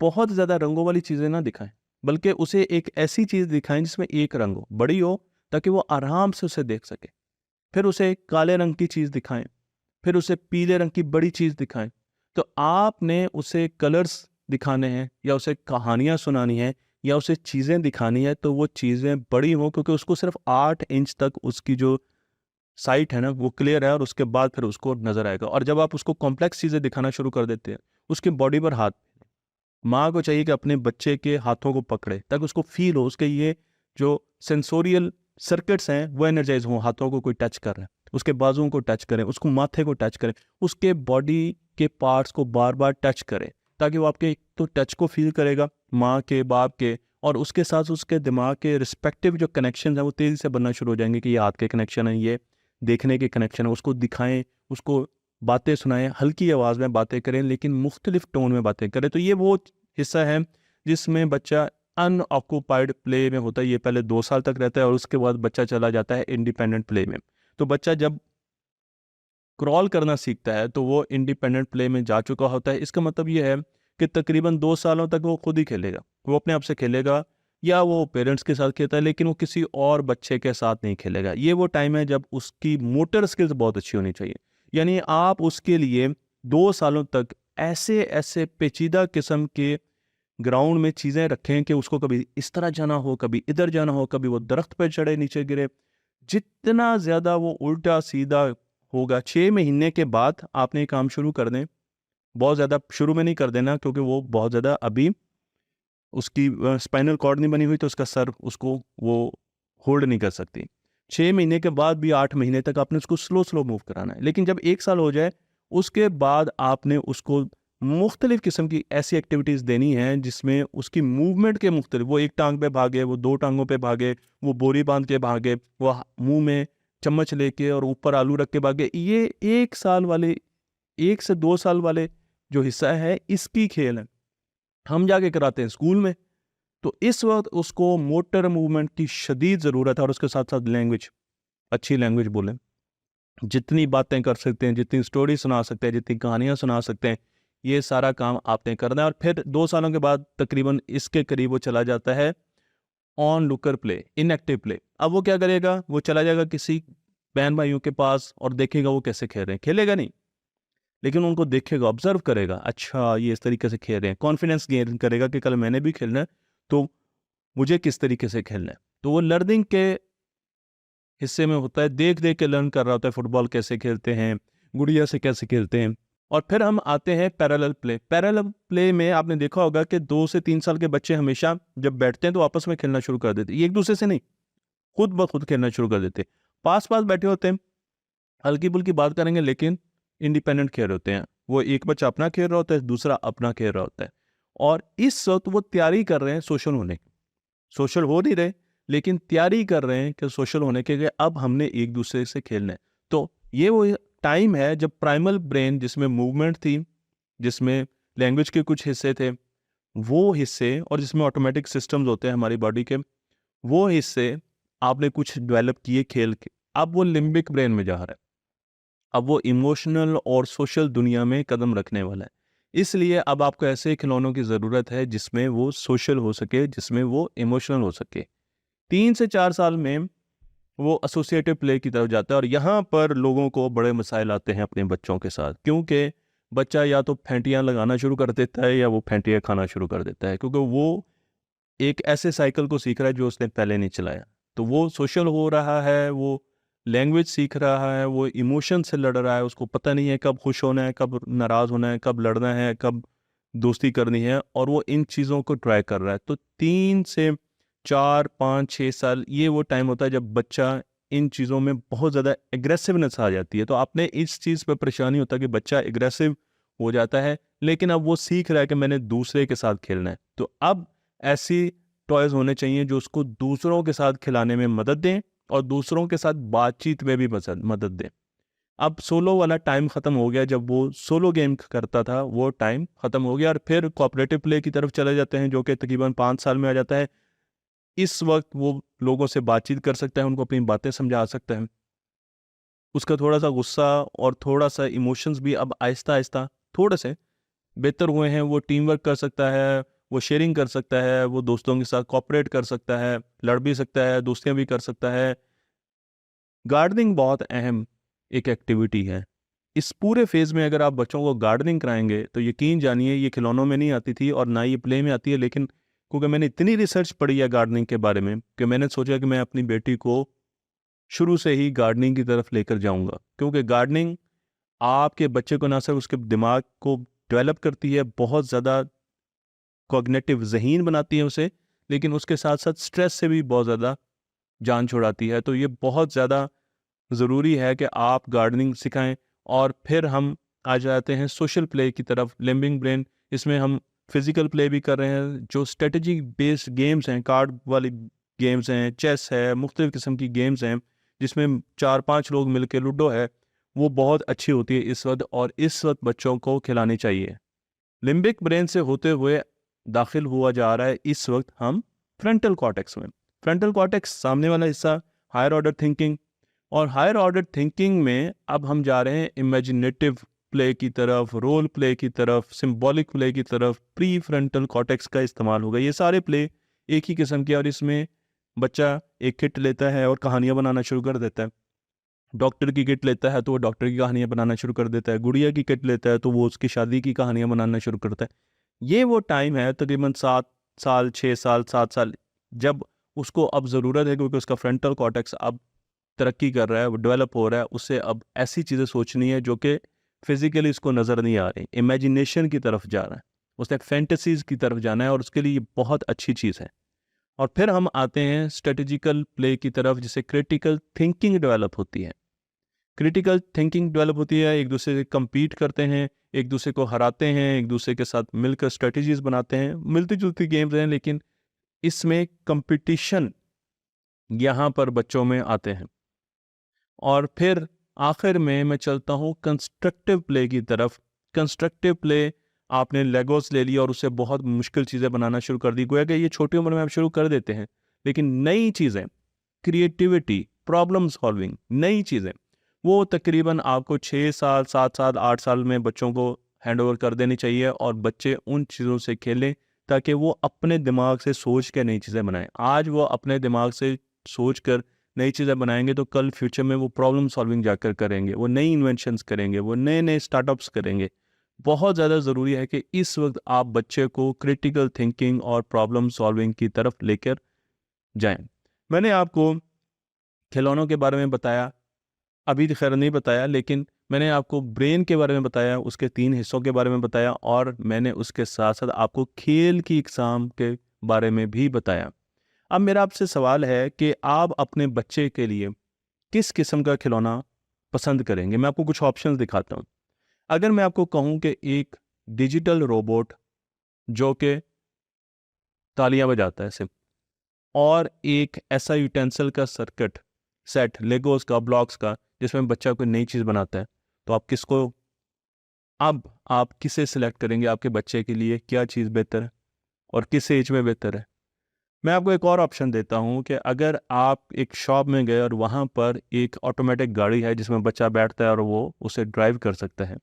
बहुत ज़्यादा रंगों वाली चीज़ें ना दिखाएं, बल्कि उसे एक ऐसी चीज़ दिखाएं जिसमें एक रंग हो, बड़ी हो, ताकि वो आराम से उसे देख सके। फिर उसे काले रंग की चीज़ दिखाएं, फिर उसे पीले रंग की बड़ी चीज़ दिखाएं। तो आपने उसे कलर्स दिखाने हैं या उसे कहानियाँ सुनानी है या उसे चीज़ें दिखानी है, तो वो चीज़ें बड़ी हों, क्योंकि उसको सिर्फ 8 इंच तक उसकी जो साइट है ना वो क्लियर है और उसके बाद फिर उसको नज़र आएगा। और जब आप उसको कॉम्प्लेक्स चीज़ें दिखाना शुरू कर देते हैं, उसकी बॉडी पर हाथ, माँ को चाहिए कि अपने बच्चे के हाथों को पकड़े ताकि उसको फील हो, उसके ये जो सेंसोरियल सर्किट्स हैं वो एनर्जाइज हों। हाथों को कोई टच कर रहा है, उसके बाजुओं को टच करें, उसको माथे को टच करें, उसके बॉडी के पार्ट्स को बार बार टच करें, ताकि वो आपके एक तो टच को फील करेगा, माँ के, बाप के, और उसके साथ उसके दिमाग के रिस्पेक्टिव जो कनेक्शन है वो तेज़ी से बनना शुरू हो जाएंगे कि ये हाथ के कनेक्शन है, ये देखने के कनेक्शन है। उसको दिखाएं, उसको बातें सुनाएं, हल्की आवाज़ में बातें करें लेकिन मुख्तलिफ टोन में बातें करें। तो ये वो हिस्सा है जिसमें बच्चा अनऑक्यूपाइड प्ले में होता है। ये पहले 2 साल तक रहता है और उसके बाद बच्चा चला जाता है इंडिपेंडेंट प्ले में। तो बच्चा जब क्रॉल करना सीखता है तो वो इंडिपेंडेंट प्ले में जा चुका होता है। इसका मतलब ये है कि तकरीबन 2 सालों तक वो खुद ही खेलेगा, वो अपने आप से खेलेगा या वो पेरेंट्स के साथ खेलता है, लेकिन वो किसी और बच्चे के साथ नहीं खेलेगा। ये वो टाइम है जब उसकी मोटर स्किल्स बहुत अच्छी होनी चाहिए। यानी आप उसके लिए 2 सालों तक ऐसे ऐसे पेचीदा किस्म के ग्राउंड में चीज़ें रखें कि उसको कभी इस तरह जाना हो, कभी इधर जाना हो, कभी वो दरख्त पर चढ़े नीचे गिरे। जितना ज़्यादा वो उल्टा सीधा होगा, 6 महीने के बाद आपने ये काम शुरू कर दें। बहुत ज़्यादा शुरू में नहीं कर देना, क्योंकि वो बहुत ज़्यादा अभी उसकी स्पाइनल कॉर्ड नहीं बनी हुई, तो उसका सर उसको वो होल्ड नहीं कर सकती। 6 महीने के बाद भी 8 महीने तक आपने उसको स्लो स्लो मूव कराना है। लेकिन जब 1 साल हो जाए उसके बाद आपने उसको मुख्तलिफ किस्म की ऐसी एक्टिविटीज़ देनी है जिसमें उसकी मूवमेंट के मुख्तलिफ, वो एक टांग पे भागे, वो 2 टांगों पे भागे, वो बोरी बांध के भागे, वो मुंह में चम्मच लेके और ऊपर आलू रख के भागे। ये 1 साल वाले, 1 से 2 साल वाले जो हिस्सा है इसकी खेल है। हम जाके कराते हैं स्कूल में। तो इस वक्त उसको मोटर मूवमेंट की शदीद ज़रूरत है और उसके साथ साथ लैंग्वेज, अच्छी लैंग्वेज बोलें। जितनी बातें कर सकते हैं, जितनी स्टोरी सुना सकते हैं, जितनी कहानियाँ सुना सकते हैं, ये सारा काम आपने करना है। और फिर 2 सालों के बाद तकरीबन इसके करीब वो चला जाता है on looker play, inactive play. अब वो क्या करेगा, वो चला जाएगा किसी बहन भाइयों के पास और देखेगा वो कैसे खेल रहे हैं। खेलेगा नहीं, लेकिन उनको देखेगा, ऑब्जर्व करेगा, अच्छा ये इस तरीके से खेल रहे हैं। कॉन्फिडेंस गेन करेगा कि कल मैंने भी खेलना है तो मुझे किस तरीके से खेलना है। तो वो लर्निंग के हिस्से में होता है, देख देख के लर्न कर रहा होता है। फुटबॉल कैसे खेलते हैं, गुड़िया से कैसे खेलते हैं, और फिर हम आते हैं पैरेलल प्ले। पैरेलल प्ले में आपने देखा होगा कि 2 से 3 साल के बच्चे हमेशा जब बैठते हैं तो आपस में खेलना शुरू कर देते हैं। ये एक दूसरे से नहीं, खुद ब खुद खेलना शुरू कर देते हैं। पास-पास बैठे होते हैं, हल्की-फुल्की बात करेंगे लेकिन इंडिपेंडेंट खेल रहे होते हैं। वो एक बच्चा अपना खेल रहा होता है, दूसरा अपना खेल रहा होता है। और इस वक़्त वो तैयारी कर रहे हैं सोशल होने की। सोशल हो नहीं रहे, लेकिन तैयारी कर रहे हैं कि सोशल होने के लिए अब हमने एक दूसरे से खेलना है। तो ये वो टाइम है जब प्राइमल ब्रेन, जिसमें मूवमेंट थी, जिसमें लैंग्वेज के कुछ हिस्से थे, वो हिस्से, और जिसमें ऑटोमेटिक सिस्टम्स होते हैं हमारी बॉडी के, वो हिस्से आपने कुछ डेवलप किए खेल के। अब वो लिम्बिक ब्रेन में जा रहा है। अब वो इमोशनल और सोशल दुनिया में कदम रखने वाला है। इसलिए अब आपको ऐसे खिलौनों की ज़रूरत है जिसमें वो सोशल हो सके, जिसमें वो इमोशनल हो सके। 3 से 4 साल में वो एसोसिएटिव प्ले की तरफ जाता है, और यहाँ पर लोगों को बड़े मसाइल आते हैं अपने बच्चों के साथ, क्योंकि बच्चा या तो फैंटियाँ लगाना शुरू कर देता है या वो फैंटियाँ खाना शुरू कर देता है, क्योंकि वो एक ऐसे साइकिल को सीख रहा है जो उसने पहले नहीं चलाया। तो वो सोशल हो रहा है, वो लैंग्वेज सीख रहा है, वो इमोशन से लड़ रहा है, उसको पता नहीं है कब खुश होना है, कब नाराज़ होना है, कब लड़ना है, कब दोस्ती करनी है, और वो इन चीज़ों को ट्राई कर रहा है। तो 3 से 4, 5, 6 साल ये वो टाइम होता है जब बच्चा इन चीज़ों में बहुत ज़्यादा एग्रेसिवनेस आ जाती है। तो आपने इस चीज़ पे परेशानी होता है कि बच्चा एग्रेसिव हो जाता है, लेकिन अब वो सीख रहा है कि मैंने दूसरे के साथ खेलना है। तो अब ऐसी टॉयज़ होने चाहिए जो उसको दूसरों के साथ खिलाने में मदद दें और दूसरों के साथ बातचीत में भी मदद दें। अब सोलो वाला टाइम ख़त्म हो गया, जब वो सोलो गेम करता था वो टाइम ख़त्म हो गया, और फिर कोऑपरेटिव प्ले की तरफ चले जाते हैं जो कि तकरीबन 5 साल में आ जाता है। इस वक्त वो लोगों से बातचीत कर सकता है, उनको अपनी बातें समझा सकता है। उसका थोड़ा-सा गुस्सा और थोड़ा-सा इमोशंस भी अब आहिस्ता-आहिस्ता थोड़े से बेहतर हुए हैं। वो टीम वर्क कर सकता है, वो शेयरिंग कर सकता है, वो दोस्तों के साथ कोऑपरेट कर सकता है, लड़ भी सकता है, दोस्तियाँ भी कर सकता है। गार्डनिंग बहुत अहम एक एक्टिविटी है। इस पूरे फेज़ में अगर आप बच्चों को गार्डनिंग कराएँगे तो यकीन जानिए ये खिलौनों में नहीं आती थी और ना ही प्ले में आती है, लेकिन क्योंकि मैंने इतनी रिसर्च पढ़ी है गार्डनिंग के बारे में कि मैंने सोचा कि मैं अपनी बेटी को शुरू से ही गार्डनिंग की तरफ लेकर जाऊँगा। क्योंकि गार्डनिंग आपके बच्चे को ना सिर्फ उसके दिमाग को डेवलप करती है, बहुत ज़्यादा कॉग्निटिव ज़हीन बनाती है उसे, लेकिन उसके साथ-साथ स्ट्रेस से भी बहुत ज़्यादा जान छुड़ाती है। तो ये बहुत ज़्यादा ज़रूरी है कि आप गार्डनिंग सिखाएं। और फिर हम आ जाते हैं सोशल प्ले की तरफ, लिम्बिक ब्रेन। इसमें हम फिजिकल प्ले भी कर रहे हैं, जो स्ट्रेटजी बेस्ड गेम्स हैं, कार्ड वाली गेम्स हैं, चेस है, मुख्तलिफ़ किस्म की गेम्स हैं, जिसमें 4-5 लोग मिलकर, लूडो है, वो बहुत अच्छी होती है इस वक्त, और इस वक्त बच्चों को खिलानी चाहिए। लिम्बिक ब्रेन से होते हुए दाखिल हुआ जा रहा है इस वक्त हम फ्रंटल कॉर्टेक्स में। फ्रंटल कॉर्टेक्स सामने वाला हिस्सा, हायर ऑर्डर थिंकिंग, और हायर ऑर्डर थिंकिंग में अब हम जा रहे हैं इमेजिनेटिव प्ले की तरफ, रोल प्ले की तरफ, सिंबॉलिक प्ले की तरफ। प्री फ्रंटल कॉर्टेक्स का इस्तेमाल होगा। ये सारे प्ले एक ही किस्म के, और इसमें बच्चा एक किट लेता है और कहानियाँ बनाना शुरू कर देता है। डॉक्टर की किट लेता है तो वो डॉक्टर की कहानियाँ बनाना शुरू कर देता है। गुड़िया की किट लेता है तो वो उसकी शादी की कहानियाँ बनाना शुरू करता है। ये वो टाइम है तकरीबन 7 साल, 6 साल, 7 साल, जब उसको अब ज़रूरत है, क्योंकि उसका फ्रंटल कॉर्टेक्स अब तरक्की कर रहा है, वो डेवलप हो रहा है। उससे अब ऐसी चीज़ें सोचनी है जो कि फिज़िकली इसको नज़र नहीं आ रही। इमेजिनेशन की तरफ जा रहा है, उसने फैंटेसीज़ की तरफ जाना है, और उसके लिए ये बहुत अच्छी चीज़ है। और फिर हम आते हैं स्ट्रेटेजिकल प्ले की तरफ, जिससे क्रिटिकल थिंकिंग डेवलप होती है। क्रिटिकल थिंकिंग डेवलप होती है, एक दूसरे से कम्पीट करते हैं, एक दूसरे को हराते हैं, एक दूसरे के साथ मिलकर स्ट्रेटजीज बनाते हैं। मिलती जुलती गेम्स हैं, लेकिन इसमें कंपटीशन यहाँ पर बच्चों में आते हैं। और फिर आखिर में मैं चलता हूँ कंस्ट्रक्टिव प्ले की तरफ। कंस्ट्रक्टिव प्ले, आपने लेगोस ले लिया और उससे बहुत मुश्किल चीज़ें बनाना शुरू कर दी। गोया कि ये छोटी उम्र में आप शुरू कर देते हैं, लेकिन नई चीज़ें, क्रिएटिविटी, प्रॉब्लम सॉल्विंग, नई चीज़ें, वो तकरीबन आपको 6 साल, 7 साल, 8 साल में बच्चों को हैंड ओवर कर देनी चाहिए, और बच्चे उन चीज़ों से खेलें ताकि वो अपने दिमाग से सोच के नई चीज़ें बनाएं। आज वो अपने दिमाग से सोच कर नई चीज़ें बनाएंगे तो कल फ्यूचर में वो प्रॉब्लम सॉल्विंग जाकर करेंगे, वो नई इन्वेंशंस करेंगे, वो नए नए स्टार्टअप्स करेंगे। बहुत ज़्यादा ज़रूरी है कि इस वक्त आप बच्चे को क्रिटिकल थिंकिंग और प्रॉब्लम सॉल्विंग की तरफ लेकर जाएं। मैंने आपको खिलौनों के बारे में बताया, अभी तो खैर नहीं बताया, लेकिन मैंने आपको ब्रेन के बारे में बताया, उसके 3 हिस्सों के बारे में बताया, और मैंने उसके साथ साथ आपको खेल की एग्ज़ाम के बारे में भी बताया। अब मेरा आपसे सवाल है कि आप अपने बच्चे के लिए किस किस्म का खिलौना पसंद करेंगे? मैं आपको कुछ ऑप्शंस दिखाता हूँ। अगर मैं आपको कहूँ कि एक डिजिटल रोबोट जो कि तालियाँ बजाता है सिर्फ़, और एक ऐसा यूटेंसिल का सर्किट सेट, लेगोस का, ब्लॉक्स का, जिसमें बच्चा कोई नई चीज़ बनाता है, तो अब आप किसे सिलेक्ट करेंगे? आपके बच्चे के लिए क्या चीज़ बेहतर है और किस एज में बेहतर है? मैं आपको एक और ऑप्शन देता हूँ कि अगर आप एक शॉप में गए और वहाँ पर एक ऑटोमेटिक गाड़ी है जिसमें बच्चा बैठता है और वो उसे ड्राइव कर सकता है,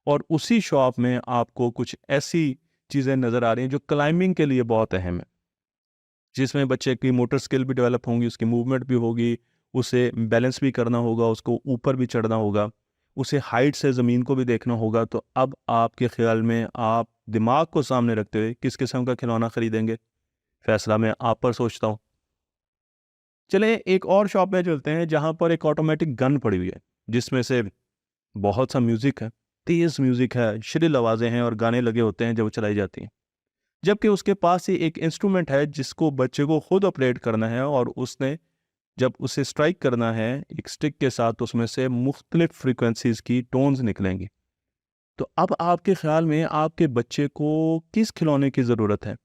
और उसी शॉप में आपको कुछ ऐसी चीज़ें नज़र आ रही हैं जो क्लाइंबिंग के लिए बहुत अहम है, जिसमें बच्चे की मोटर स्किल भी डेवलप होंगी, उसकी मूवमेंट भी होगी, उसे बैलेंस भी करना होगा, उसको ऊपर भी चढ़ना होगा, उसे हाइट से ज़मीन को भी देखना होगा। तो अब आपके ख़्याल में आप दिमाग को सामने रखते हुए किस किस्म का खिलौना खरीदेंगे? फैसला मैं आप पर सोचता हूँ। चलें एक और शॉप में चलते हैं जहाँ पर एक ऑटोमेटिक गन पड़ी हुई है, जिसमें से बहुत सा म्यूज़िक है, तेज़ म्यूज़िक है, श्रिल आवाज़ें हैं और गाने लगे होते हैं जब वो चलाई जाती हैं। जबकि उसके पास ही एक इंस्ट्रूमेंट है जिसको बच्चे को खुद ऑपरेट करना है, और उसने जब उसे स्ट्राइक करना है एक स्टिक के साथ, तो उसमें से मुख्तलिफ फ्रीक्वेंसीज़ की टोन्स निकलेंगी। तो अब आपके ख़्याल में आपके बच्चे को किस खिलौने की ज़रूरत है?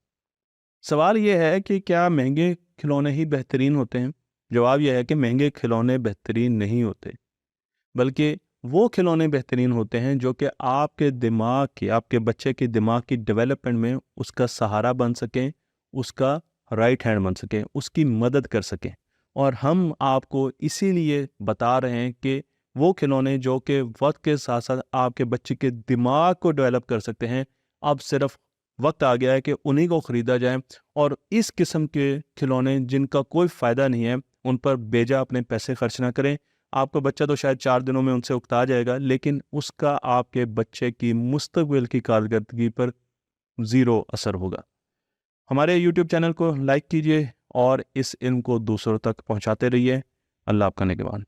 सवाल ये है कि क्या महँगे खिलौने ही बेहतरीन होते हैं? जवाब ये है कि महँगे खिलौने बेहतरीन नहीं होते, बल्कि वो खिलौने बेहतरीन होते हैं जो कि आपके बच्चे के दिमाग की डेवलपमेंट में उसका सहारा बन सकें, उसका राइट हैंड बन सकें, उसकी मदद कर सकें। और हम आपको इसीलिए बता रहे हैं कि वो खिलौने जो कि वक्त के साथ साथ आपके बच्चे के दिमाग को डेवलप कर सकते हैं, अब सिर्फ वक्त आ गया है कि उन्हीं को ख़रीदा जाए, और इस किस्म के खिलौने जिनका कोई फ़ायदा नहीं है उन पर बेजा अपने पैसे खर्च ना करें। आपका बच्चा तो शायद 4 दिनों में उनसे उकता जाएगा, लेकिन उसका आपके बच्चे की मुस्तकबिल की कारकर्दगी पर ज़ीरो असर होगा। हमारे यूट्यूब चैनल को लाइक कीजिए और इस इल्म को दूसरों तक पहुँचाते रहिए। अल्लाह आपका निगहबान।